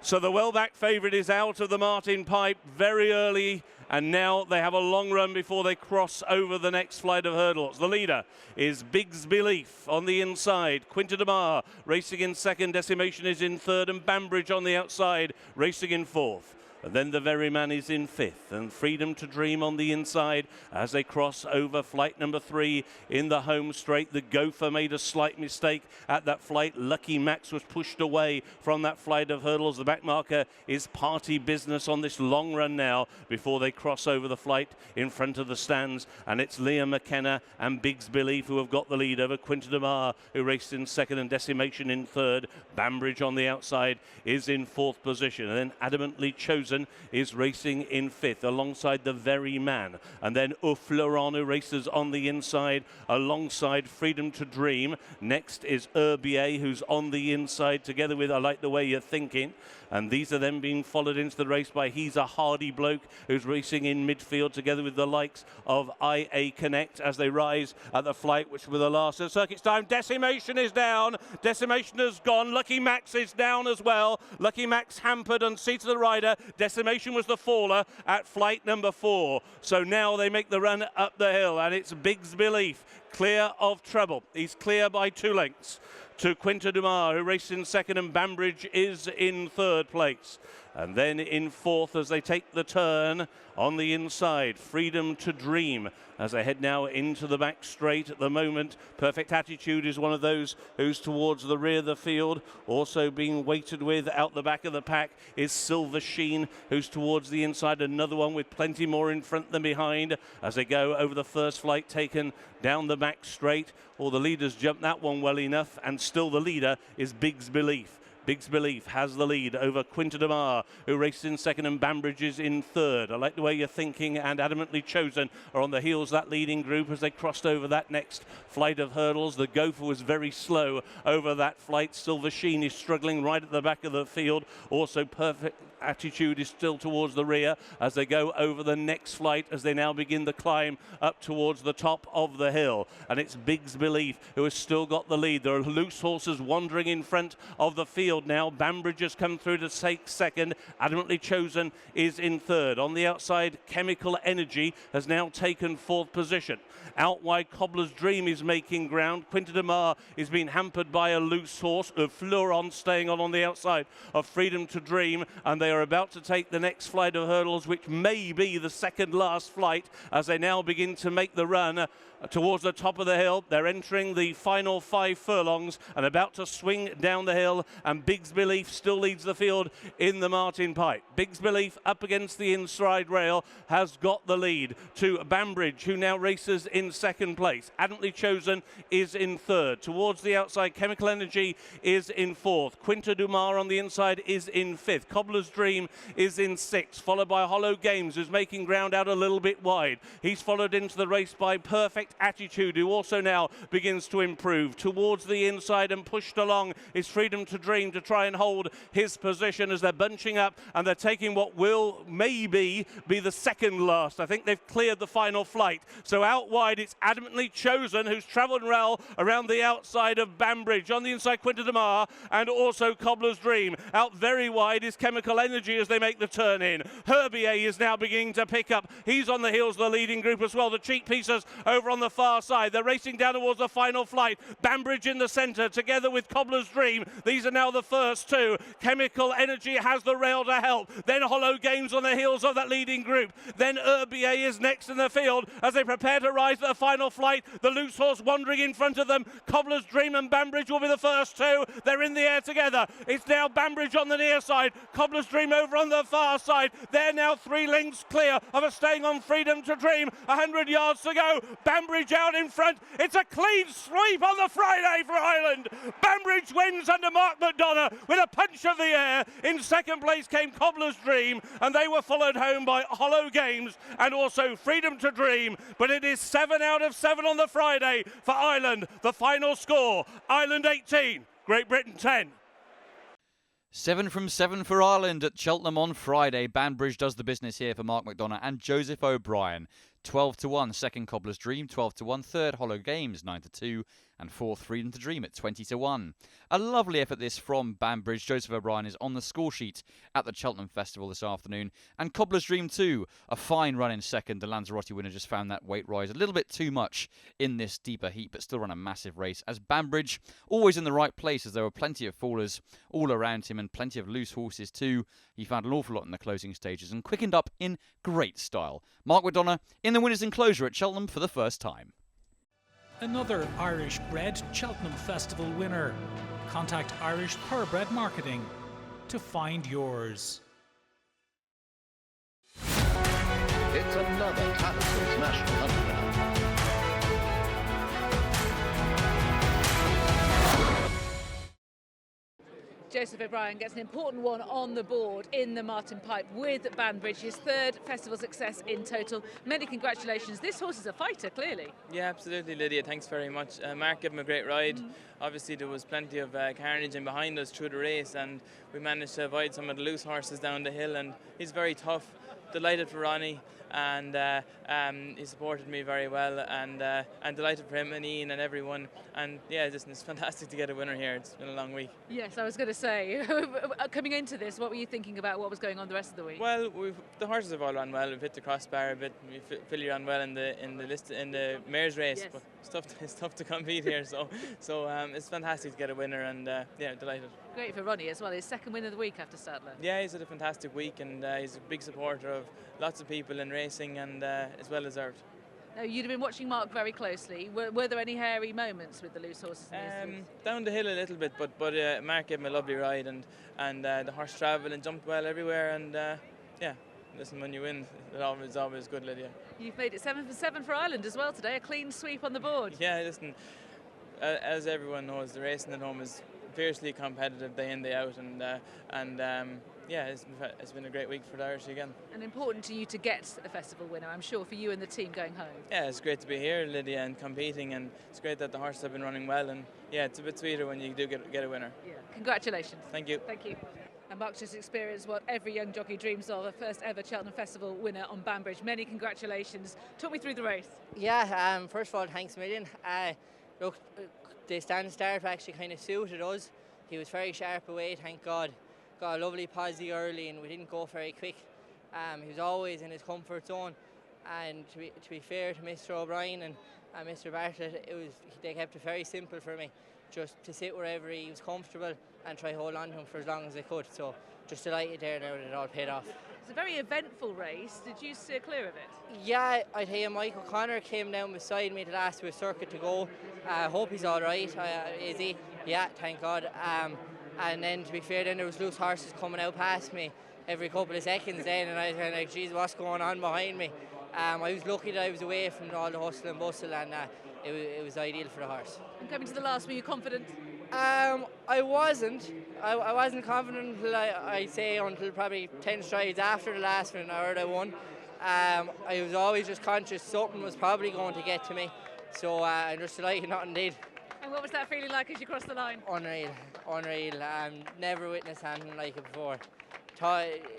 So the well-backed favourite is out of the Martin Pipe very early, and now they have a long run before they cross over the next flight of hurdles. The leader is Big's Belief on the inside. Quinta de Mar racing in second. Decimation is in third, and Bambridge on the outside racing in fourth. And then the Very Man is in fifth, and Freedom to Dream on the inside as they cross over flight number 3 in the home straight. The Gopher made a slight mistake at that flight. Lucky Max was pushed away from that flight of hurdles. The back marker is Party Business on this long run now before they cross over the flight in front of the stands. And it's Liam McKenna and Big's Belief who have got the lead over Quinta de Mar, who raced in second, and Decimation in third. Bambridge on the outside is in fourth position. And then Adamantly Chosen Chosen is racing in 5th alongside the Very Man. And then Fleuron, who races on the inside alongside Freedom to Dream. Next is Herbier, who's on the inside together with I Like the Way You're Thinking. And these are then being followed into the race by He's a Hardy Bloke, who's racing in midfield together with the likes of IA Connect as they rise at the flight, which were the last of the circuit's time. Decimation is down. Decimation has gone. Lucky Max is down as well. Lucky Max hampered on seat of the rider. Decimation was the faller at flight number 4. So now they make the run up the hill, and it's Big's Belief clear of trouble. He's clear by 2 lengths to Quinta Dumar, who raced in 2nd, and Bambridge is in 3rd place. And then in 4th as they take the turn on the inside, Freedom to Dream as they head now into the back straight at the moment. Perfect Attitude is one of those who's towards the rear of the field. Also being weighted with out the back of the pack is Silver Sheen, who's towards the inside. Another one with plenty more in front than behind as they go over the first flight taken down the back straight. All the leaders jumped that one well enough, and still the leader is Big's Belief. Big's Belief has the lead over Quinta Dumar, who races in 2nd, and Bambridge is in 3rd. I Like the Way You're Thinking and Adamantly Chosen are on the heels of that leading group as they crossed over that next flight of hurdles. The Gopher was very slow over that flight. Silver Sheen is struggling right at the back of the field. Also Perfect Attitude is still towards the rear as they go over the next flight as they now begin the climb up towards the top of the hill. And it's Big's Belief who has still got the lead. There are loose horses wandering in front of the field now. Bambridge has come through to take 2nd. Adamantly Chosen is in 3rd. On the outside, Chemical Energy has now taken 4th position. Out wide, Cobbler's Dream is making ground. Quinta Dumar is being hampered by a loose horse. Fleuron staying on the outside of Freedom to Dream, and they are about to take the next flight of hurdles, which may be the 2nd last flight as they now begin to make the run towards the top of the hill. They're entering the final 5 furlongs and about to swing down the hill, and Big's Belief still leads the field in the Martin Pipe. Big's Belief up against the inside rail has got the lead to Bambridge, who now races in 2nd place. Adamantly Chosen is in 3rd. Towards the outside, Chemical Energy is in 4th. Quinta Dumar on the inside is in 5th. Cobbler's Dream is in 6th, followed by Hollow Games, who's making ground out a little bit wide. He's followed into the race by Perfect Attitude, who also now begins to improve. Towards the inside and pushed along is Freedom to Dream to try and hold his position as they're bunching up, and they're taking what will maybe be the 2nd last. I think they've cleared the final flight. So out wide it's Adamantly Chosen, who's travelled well around the outside of Bambridge. On the inside, Quinta Dumar and also Cobbler's Dream. Out very wide is Chemical Energy as they make the turn in. Herbier is now beginning to pick up. He's on the heels of the leading group as well. The cheek pieces over on the far side. They're racing down towards the final flight. Bambridge in the centre together with Cobbler's Dream. These are now the first 2. Chemical Energy has the rail to help. Then Hollow Games on the heels of that leading group. Then Herbier is next in the field as they prepare to rise to the final flight. The loose horse wandering in front of them. Cobbler's Dream and Bambridge will be the first 2. They're in the air together. It's now Bambridge on the near side. Cobbler's Dream over on the far side. They're now 3 lengths clear of a staying on Freedom to Dream. 100 yards to go. Bambridge out in front. It's a clean sweep on the Friday for Ireland. Bambridge wins under Mark McDonough with a punch of the air. In 2nd place came Cobbler's Dream, and they were followed home by Hollow Games and also Freedom to Dream. But it is 7 out of 7 on the Friday for Ireland. The final score, Ireland 18, Great Britain 10. 7 from 7 for Ireland at Cheltenham on Friday. Banbridge does the business here for Mark McDonough and Joseph O'Brien. 12-1, 2nd Cobbler's Dream, 12-1, 3rd Hollow Games, 9-2, and 4th Freedom to Dream at 20-1. A lovely effort this from Banbridge. Joseph O'Brien is on the score sheet at the Cheltenham Festival this afternoon. And Cobbler's Dream too, a fine run in 2nd. The Lanzarote winner just found that weight rise a little bit too much in this deeper heat, but still run a massive race. As Banbridge, always in the right place, as there were plenty of fallers all around him and plenty of loose horses too. He found an awful lot in the closing stages and quickened up in great style. Mark McDonough in the winner's enclosure at Cheltenham for the first time. Another Irish-bred Cheltenham Festival winner. Contact Irish Thoroughbred Marketing to find yours. It's another Tattersall's National Hunt winner. Joseph O'Brien gets an important one on the board in the Martin Pipe with Banbridge, his third festival success in total. Many congratulations. This horse is a fighter, clearly. Yeah, absolutely, Lydia. Thanks very much. Mark gave him a great ride. Obviously, there was plenty of carnage in behind us through the race, and we managed to avoid some of the loose horses down the hill. And he's very tough. Delighted for Ronnie, and he supported me very well, and delighted for him and Ian and everyone. And yeah, listen, it's fantastic to get a winner here. It's been a long week. Yes, I was going to say, coming into this, what were you thinking about what was going on the rest of the week? Well, the horses have all run well. We've hit the crossbar a bit. Philly ran well in the mares race, yes. But it's tough to compete here. So it's fantastic to get a winner, and yeah, delighted. Great for Ronnie as well. His second win of the week after Stadler. Yeah, he's had a fantastic week, and he's a big supporter of lots of people in racing, and it's well deserved. Now, you'd have been watching Mark very closely. Were there any hairy moments with the loose horses? Down the hill a little bit, but Mark gave him a lovely ride, and the horse travelled and jumped well everywhere, and yeah. Listen, when you win, it's always good, Lydia. You've made it 7 for 7 for Ireland as well today. A clean sweep on the board. Yeah, listen, as everyone knows, the racing at home is fiercely competitive day in, day out, and yeah, it's been a great week for the Irish again. And important to you to get a festival winner, I'm sure, for you and the team going home. Yeah, it's great to be here, Lydia, and competing, and it's great that the horses have been running well, and yeah, it's a bit sweeter when you do get a winner. Yeah. Congratulations. Thank you. Thank you. And Mark just experienced what every young jockey dreams of, a first ever Cheltenham Festival winner on Banbridge. Many congratulations. Talk me through the race. Yeah, first of all, thanks a million. Look, the stand start actually kind of suited us. He was very sharp away, thank God. Got a lovely posse early, and we didn't go very quick. He was always in his comfort zone. And to be fair to Mr. O'Brien and Mr. Bartlett, they kept it very simple for me. Just to sit wherever he was comfortable and try to hold on to him for as long as I could. So just delighted there now that it all paid off. It's a very eventful race. Did you steer clear of it? Yeah, I tell you, Mike O'Connor came down beside me the last to a circuit to go. I hope he's all right. Is he? Yeah, thank God. And then to be fair, then there was loose horses coming out past me every couple of seconds then, and I was kind of like, geez, what's going on behind me? I was lucky that I was away from all the hustle and bustle, and it was ideal for the horse. And coming to the last, were you confident? I wasn't. I wasn't confident until I'd say until probably 10 strides after the last one I heard I won. I was always just conscious something was probably going to get to me. So I'm just delighted nothing did. And what was that feeling like as you crossed the line? Unreal. Never witnessed anything like it before.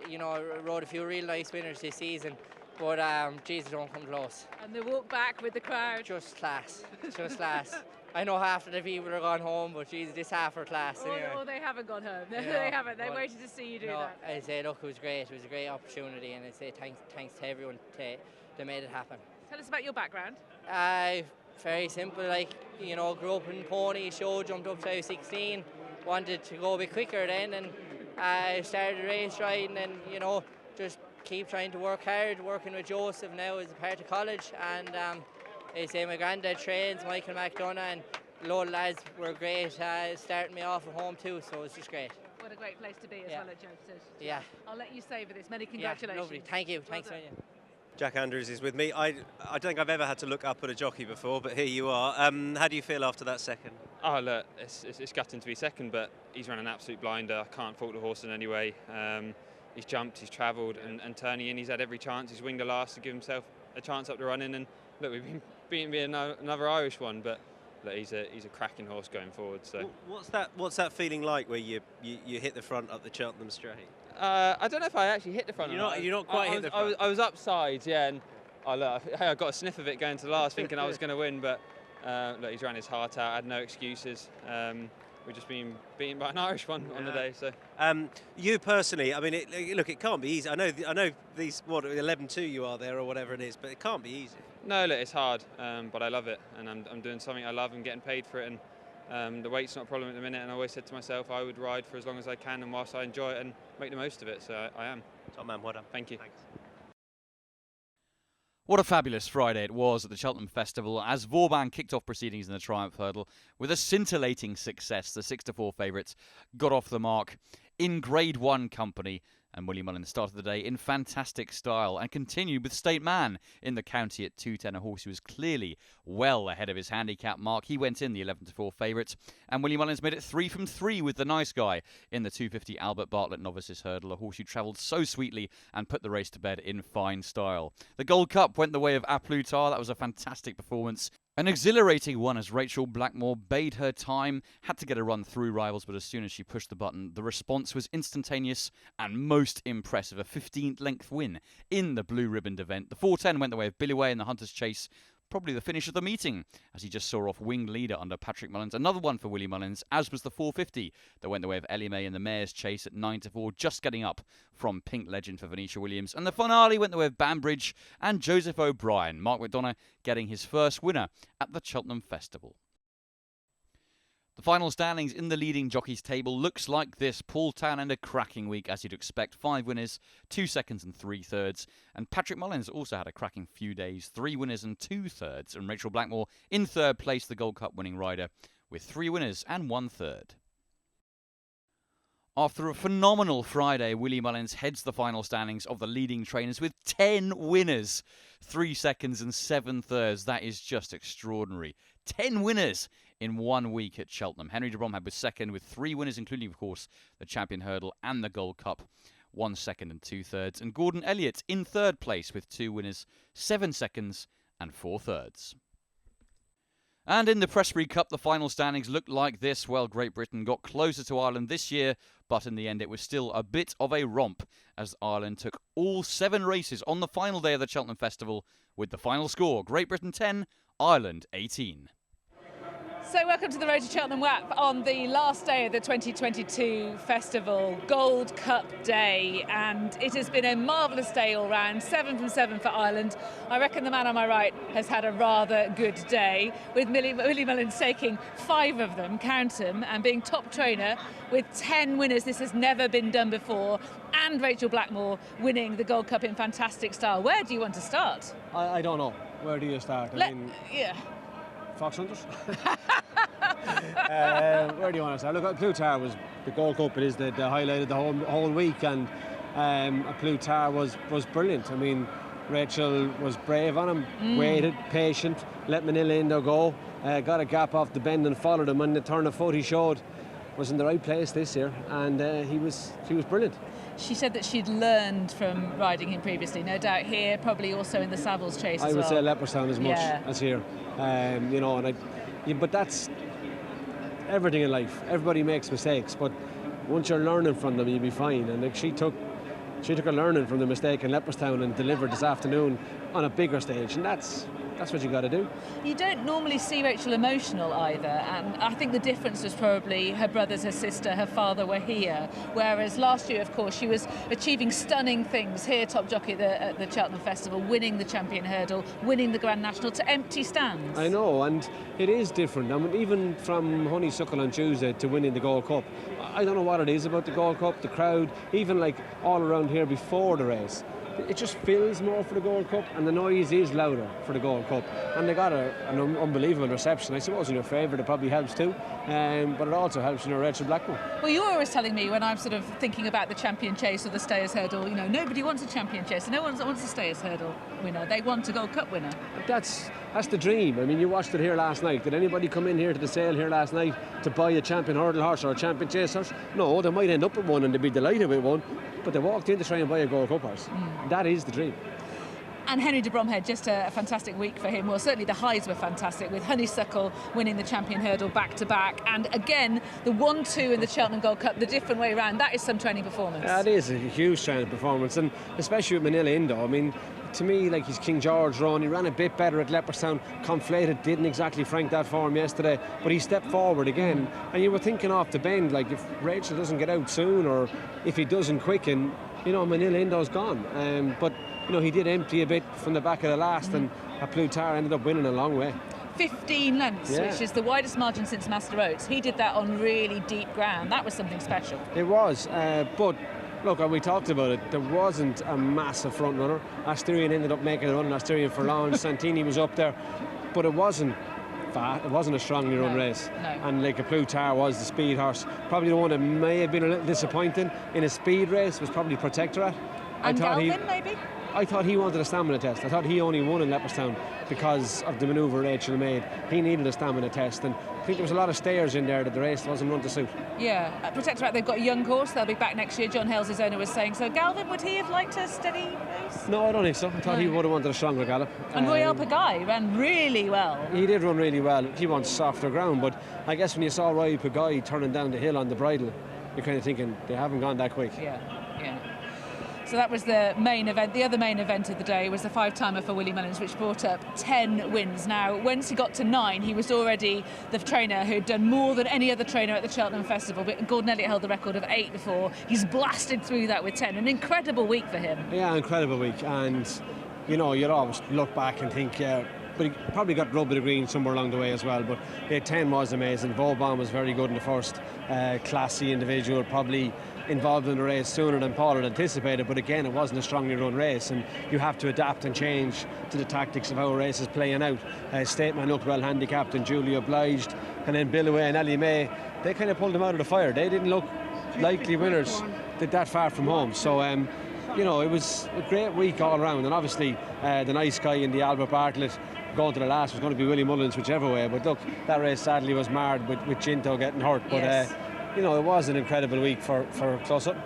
You know, I rode a few real nice winners this season, but Jesus, don't come close. And the walk back with the crowd? Just class. Just class. I know half of the people are gone home, but Jesus, this half are class anyway. Oh, they haven't gone home. You know, they haven't. They waited to see you do that. I say, look, it was great. It was a great opportunity, and I say thanks to everyone that made it happen. Tell us about your background. Very simple, like, you know, grew up in pony show, jumped up to I was 16, wanted to go a bit quicker then, and I started race riding, and you know, just keep trying to work hard, working with Joseph now as a part of college, and I say my granddad trains, Michael McDonough, and a lot of lads were great, starting me off at home too, so it was just great. What a great place to be as well at Joseph. Yeah. I'll let you savour this. Many congratulations. Yeah, lovely. Thank you. Well Thanks, done. Sonia. Jack Andrews is with me. I don't think I've ever had to look up at a jockey before, but here you are. How do you feel after that second? Oh, look, it's gutting to be second, but he's run an absolute blinder. I can't fault the horse in any way. He's jumped, he's travelled, and turning in, he's had every chance. He's winged the last to give himself a chance up the running, and look, we've been beating another Irish one, but look, he's a cracking horse going forward. So what's that feeling like where you hit the front up the Cheltenham straight? I don't know if I actually hit the front. You're not quite hit the front. I was upside, yeah, and I got a sniff of it going to the last, thinking I was going to win, but look, he's ran his heart out. Had no excuses. We've just been beaten by an Irish one on the day. So, you personally, I mean, it can't be easy. I know these 11-2 you are there or whatever it is, but it can't be easy. No, look, it's hard, but I love it, and I'm doing something I love and getting paid for it. And the weight's not a problem at the minute, and I always said to myself I would ride for as long as I can, and whilst I enjoy it and make the most of it, so I am. Top man, well done. Thank you. Thanks. What a fabulous Friday it was at the Cheltenham Festival as Vauban kicked off proceedings in the Triumph Hurdle with a scintillating success. The 6-4 favourites got off the mark in Grade 1 company And Willie Mullins started the day in fantastic style and continued with State Man in the county at 2:10, a horse who was clearly well ahead of his handicap mark. He went in the 11-4 favourite, and Willie Mullins made it 3 from 3 with the nice guy in the 250 Albert Bartlett Novices Hurdle, a horse who travelled so sweetly and put the race to bed in fine style. The Gold Cup went the way of A Plus Tard. That was a fantastic performance. An exhilarating one as Rachel Blackmore bade her time, had to get a run through rivals, but as soon as she pushed the button, the response was instantaneous and most impressive. A 15th length win in the blue ribboned event. The 4:10 went the way of Billy Way in the Hunter's Chase. Probably the finish of the meeting, as he just saw off winged leader under Patrick Mullins. Another one for Willie Mullins, as was the 450 that went the way of Ellie May in the Mayor's Chase at 9-4, just getting up from Pink Legend for Venetia Williams. And the finale went the way of Banbridge and Joseph O'Brien. Mark McDonough getting his first winner at the Cheltenham Festival. The final standings in the leading jockeys table looks like this. Paul Town and a cracking week, as you'd expect. 5 winners, 2 seconds and 3 thirds. And Patrick Mullins also had a cracking few days. 3 winners and 2 thirds. And Rachel Blackmore in third place, the Gold Cup winning rider, with 3 winners and 1 third. After a phenomenal Friday, Willie Mullins heads the final standings of the leading trainers with 10 winners, 3 seconds and 7 thirds. That is just extraordinary. 10 winners in 1 week at Cheltenham. Henry de Bromhead was second with 3 winners, including, of course, the Champion Hurdle and the Gold Cup, 1 second and 2 thirds. And Gordon Elliott in third place with 2 winners, 7 seconds and 4 thirds. And in the Prestbury Cup, the final standings looked like this. Well, Great Britain got closer to Ireland this year, but in the end it was still a bit of a romp as Ireland took all 7 races on the final day of the Cheltenham Festival with the final score, Great Britain 10, Ireland 18. So welcome to the Road to Cheltenham WAP on the last day of the 2022 festival, Gold Cup Day, and it has been a marvellous day all round, 7 from 7 for Ireland. I reckon the man on my right has had a rather good day, with Willie Mullins taking 5 of them, count them, and being top trainer with 10 winners. This has never been done before, and Rachel Blackmore winning the Gold Cup in fantastic style. Where do you want to start? I don't know. Where do you start? Yeah. Fox Hunters? Where do you want to start? Look, A Plus Tard was the Gold Cup. It is the highlight of the whole week, and A Plus Tard was brilliant. I mean, Rachel was brave on him, waited, patient, let Manila Indo go, got a gap off the bend and followed him, and the turn of foot he showed was in the right place this year, and she was brilliant. She said that she'd learned from riding him previously, no doubt here, probably also in the Savills Chase I as would well. say Leopardstown as much as here. You know, but that's everything in life. Everybody makes mistakes, but once you're learning from them, you'll be fine. And she took a learning from the mistake in Leopardstown and delivered this afternoon on a bigger stage, and that's what you got to do. You don't normally see Rachel emotional either, and I think the difference was probably her brothers, her sister, her father were here, whereas last year, of course, she was achieving stunning things here, top jockey at the Cheltenham Festival, winning the Champion Hurdle, winning the Grand National to empty stands. I know, and it is different. I mean, even from Honeysuckle on Tuesday to winning the Gold Cup, I don't know what it is about the Gold Cup, the crowd, even like all around here before the race. It just feels more for the Gold Cup, and the noise is louder for the Gold Cup. And they got an unbelievable reception. I suppose in your favourite it probably helps too, but it also helps in Rachel Blackmore. Well, you're always telling me when I'm sort of thinking about the Champion Chase or the Stayers Hurdle, you know, nobody wants a Champion Chase, no one wants a Stayers Hurdle winner. They want a Gold Cup winner. That's the dream. I mean, you watched it here last night. Did anybody come in here to the sale here last night to buy a Champion Hurdle horse or a Champion Chase horse? No, they might end up with one and they'd be delighted with one, but they walked in to try and buy a Gold Cup horse. That is the dream. And Henry de Bromhead, just a fantastic week for him. Well, certainly the highs were fantastic, with Honeysuckle winning the Champion Hurdle back-to-back. And again, the 1-2 in the Cheltenham Gold Cup, the different way around, that is some training performance. That is a huge training performance, and especially with Manila Indo. I mean, to me, like his King George run, he ran a bit better at Leopardstown. Conflated didn't exactly frank that form yesterday, but he stepped forward again. And you were thinking off the bend, like if Rachel doesn't get out soon, or if he doesn't quicken, you know, Manila Indo's gone. But you know, he did empty a bit from the back of the last, and A Plus Tard ended up winning a long way. 15 lengths, which is the widest margin since Master Oates. He did that on really deep ground. That was something special. It was, but look, we talked about it, there wasn't a massive front runner. Asterion ended up making a run, Asterion for Lawn, Santini was up there, but it wasn't fast. It wasn't a strongly run race. No. And like a Plutar was the speed horse. Probably the one that may have been a little disappointing in a speed race was probably Protectorate. And Galvin, maybe? I thought he wanted a stamina test. I thought he only won in Leopardstown because of the manoeuvre Rachel made. He needed a stamina test, and I think there was a lot of stayers in there that the race wasn't run to suit. Yeah, Protectorate, they've got a young horse. They'll be back next year. John Hales' owner was saying. So Galvin, would he have liked a steady race? No, I don't think so. I thought he would have wanted a stronger gallop. And Royale Pagaille ran really well. He did run really well. He wants softer ground, but I guess when you saw Royale Pagaille turning down the hill on the bridle, you're kind of thinking they haven't gone that quick. Yeah. So that was the main event. The other main event of the day was the 5-timer for Willie Mullins, which brought up 10 wins. Now, once he got to 9, he was already the trainer who'd done more than any other trainer at the Cheltenham Festival. But Gordon Elliott held the record of 8 before. He's blasted through that with 10. An incredible week for him. Yeah, incredible week. And, you know, you'd always look back and think, but he probably got rubbed with the green somewhere along the way as well. But 10 was amazing. Vauban was very good in the first. Classy individual, probably involved in the race sooner than Paul had anticipated, but again, it wasn't a strongly run race, and you have to adapt and change to the tactics of how a race is playing out. Stateman looked well handicapped and duly obliged, and then Billaway and Ellie May, they kind of pulled them out of the fire. They didn't look likely winners that far from home. So you know, it was a great week all around, and obviously the nice guy in the Albert Bartlett going to the last was going to be Willie Mullins whichever way, but look, that race sadly was marred with Ginto getting hurt, but yes. You know, it was an incredible week for close-up.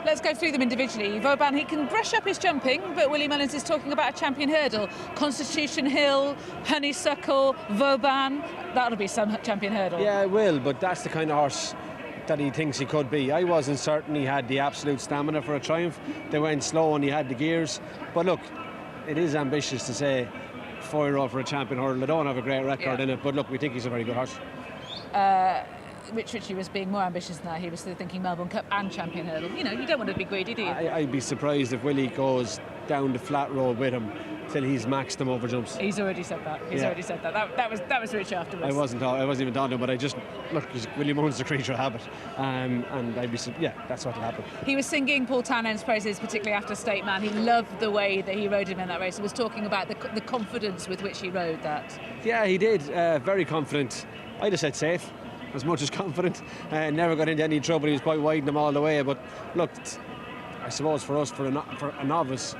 Let's go through them individually. Vauban, he can brush up his jumping, but Willie Mullins is talking about a champion hurdle. Constitution Hill, Honeysuckle, Vauban, that'll be some champion hurdle. Yeah, it will, but that's the kind of horse that he thinks he could be. I wasn't certain he had the absolute stamina for a Triumph. They went slow and he had the gears. But look, it is ambitious to say 4-year-old for a champion hurdle. They don't have a great record in it, but look, we think he's a very good horse. Rich Ritchie was being more ambitious than that. He was still thinking Melbourne Cup and champion hurdle. You know, you don't want to be greedy, do you? I'd be surprised if Willie goes down the flat road with him till he's maxed them over jumps. He's already said that. Already said that. That was Rich afterwards. I wasn't even talking to him, but I just look. Willie Mullins is a creature of habit, and I'd be that's what'll happen. He was singing Paul Townend's praises, particularly after State Man. He loved the way that he rode him in that race. He was talking about the confidence with which he rode that. Yeah, he did. Very confident. I'd have said safe, as much as confident. Never got into any trouble. He was quite wide them all the way. But look, I suppose for us, for a novice,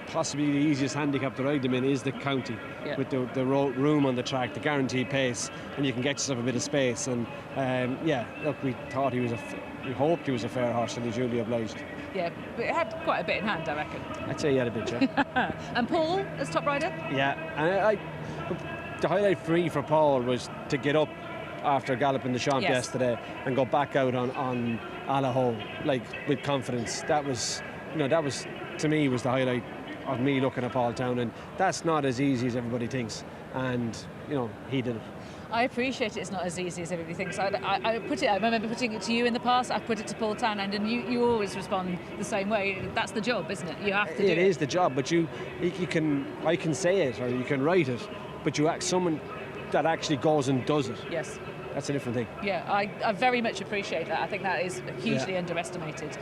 possibly the easiest handicap to ride them in is the county, with the room on the track, the guaranteed pace, and you can get yourself a bit of space. And look, we hoped he was a fair horse, and he's duly obliged. Yeah, but it had quite a bit in hand, I reckon. I'd say he had a bit, yeah. And Paul as top rider? Yeah, and the highlight for me for Paul was to get up after galloping the Champ yesterday and go back out on Allaho, like with confidence. That was to me was the highlight of me looking at Paul Town, and that's not as easy as everybody thinks, and he did it. I appreciate it's not as easy as everybody thinks. I remember putting it to you in the past. I put it to Paul Townend, and you always respond the same way. That's the job, isn't it? You have to do it. It is the job, but I can say it or you can write it, but you act someone that actually goes and does it. Yes. That's a different thing. Yeah, I very much appreciate that. I think that is hugely underestimated.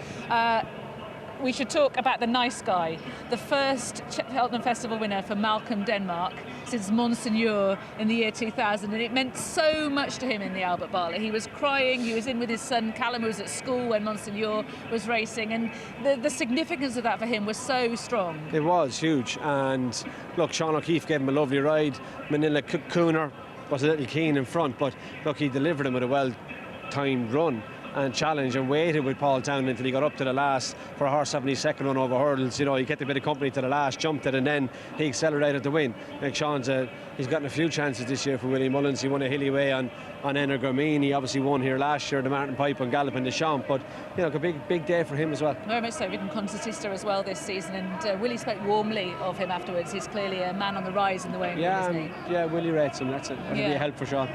We should talk about the nice guy, the first Cheltenham Festival winner for Malcolm, Denmark, since Monseigneur in the year 2000, and it meant so much to him in the Albert Bartlett. He was crying, he was in with his son Callum, who was at school when Monseigneur was racing, and the significance of that for him was so strong. It was huge, and look, Sean O'Keefe gave him a lovely ride. Manila Cooner was a little keen in front, but look, he delivered him with a well-timed run and challenge, and waited with Paul Townend until he got up to the last for a horse having his second run over hurdles. He kept a bit of company to the last, jumped it, and then he accelerated to win. Like Sean's he's gotten a few chances this year for Willie Mullins. He won a hilly way on Energrameen. He obviously won here last year, the Martin Pipe and Galloping the Champ, but a big day for him as well. Very much so. Ridden Concertista as well this season, and Willie spoke warmly of him afterwards. He's clearly a man on the rise in the way, isn't he? Yeah, Willie rates him. That'll be a help for Sean.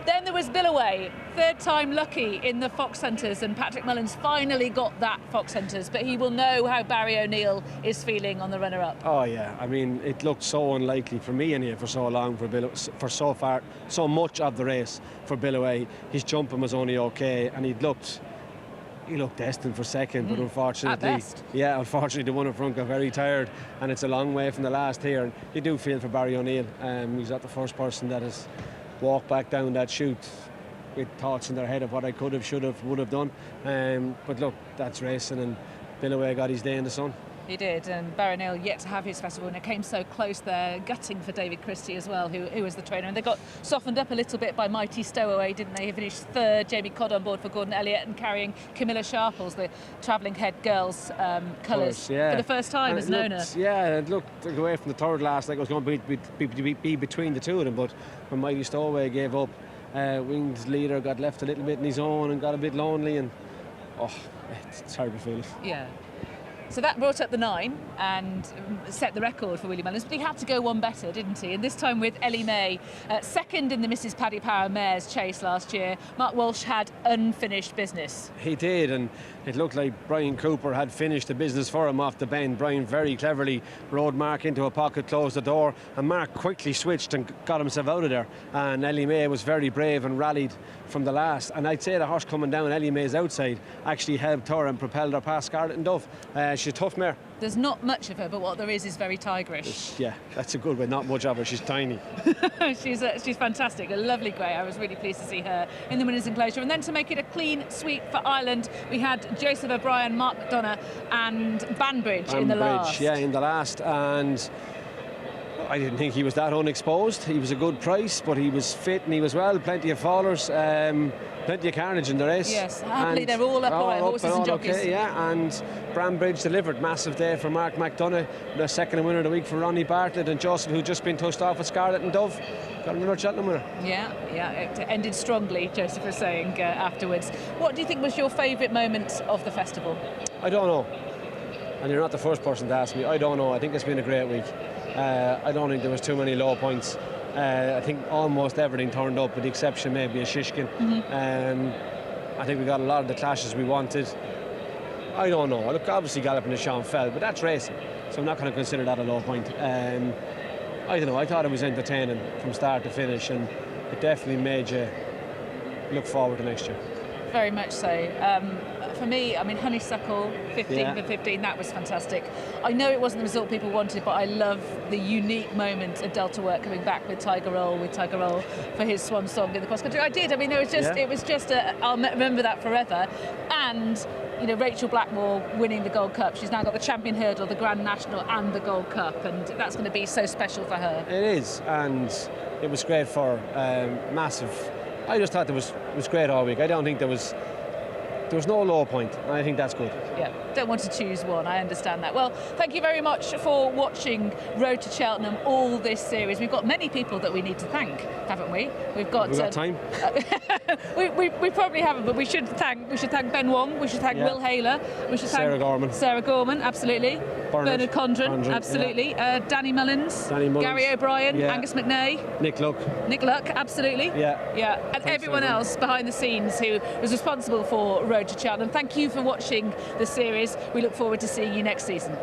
Then there was Billaway, third time lucky in the Fox Hunters, and Patrick Mullins finally got that Fox Hunters, but he will know how Barry O'Neill is feeling on the runner-up. Oh yeah, I mean, it looked so unlikely for me anyway for so long for so much of the race for Billaway. His jumping was only okay, and he looked he looked destined for second, but At unfortunately, best. unfortunately the one up front got very tired, and it's a long way from the last here. And you do feel for Barry O'Neill. He's not the first person that has walked back down that chute with thoughts in their head of what I could have, should have, would have done. But look, that's racing, and Billaway got his day in the sun. He did, and Barry O'Neill yet to have his festival, and it came so close there, gutting for David Christie as well, who was the trainer. And they got softened up a little bit by Mighty Stowaway, didn't they? He finished third, Jamie Codd on board for Gordon Elliott, and carrying Camilla Sharples, the travelling head girls' colours, for the first time as an owner. Yeah, it looked away from the third last like it was going to be between the two of them, but when Mighty Stowaway gave up, Wing's leader got left a little bit in his own and got a bit lonely, and it's a terrible feeling. Yeah. So that brought up the 9 and set the record for Willie Mullins, but he had to go one better, didn't he? And this time with Ellie May, second in the Mrs Paddy Power Mares chase last year. Mark Walsh had unfinished business. He did, and it looked like Brian Cooper had finished the business for him off the bend. Brian very cleverly rode Mark into a pocket, closed the door, and Mark quickly switched and got himself out of there. And Ellie May was very brave and rallied from the last. And I'd say the horse coming down Ellie May's outside actually helped her and propelled her past Scarlet and Dove. She's a tough mare. There's not much of her, but what there is very tigerish. Yeah, that's a good way. Not much of her. She's tiny. She's fantastic, a lovely grey. I was really pleased to see her in the winners' enclosure. And then to make it a clean sweep for Ireland, we had Joseph O'Brien, Mark McDonough and Banbridge in the last. Yeah, in the last. And I didn't think he was that unexposed. He was a good price, but he was fit and he was well. Plenty of fallers, plenty of carnage in the race. Yes, happily they're all up by horses and jockeys. Okay, yeah, and Banbridge delivered. Massive day for Mark McDonough, the second winner of the week for Ronnie Bartlett, and Joseph, who'd just been touched off with Scarlet and Dove, got another Cheltenham winner. Yeah, it ended strongly, Joseph was saying afterwards. What do you think was your favourite moment of the festival? I don't know. And you're not the first person to ask me. I don't know. I think it's been a great week. I don't think there was too many low points. I think almost everything turned up, with the exception maybe of Shishkin. I think we got a lot of the clashes we wanted. I don't know. Look, obviously Galloping to Sean fell, but that's racing, so I'm not going to consider that a low point. I don't know. I thought it was entertaining from start to finish, and it definitely made you look forward to next year. Very much so. For me, I mean, Honeysuckle, 15 for 15, that was fantastic. I know it wasn't the result people wanted, but I love the unique moment of Delta Work coming back with Tiger Roll for his swan song in the cross country. I did. I mean, it was just I'll remember that forever. And you know, Rachel Blackmore winning the Gold Cup. She's now got the Champion Hurdle, the Grand National, and the Gold Cup, and that's going to be so special for her. It is, and it was great for massive. I just thought it was great all week. I don't think there was no low point, and I think that's good. Yeah, don't want to choose one, I understand that. Well, thank you very much for watching Road to Cheltenham, all this series. We've got many people that we need to thank, haven't we? We've got time. we probably haven't, but we should thank Ben Wong, we should thank Will Haler, we should thank Sarah Gorman, absolutely. Bernard Condren, absolutely. Yeah. Danny Mullins, Gary O'Brien, Angus McNay, Nick Luck, absolutely. Yeah. And everyone else behind the scenes who was responsible for Road to Cheltenham. Thank you for watching the series. We look forward to seeing you next season.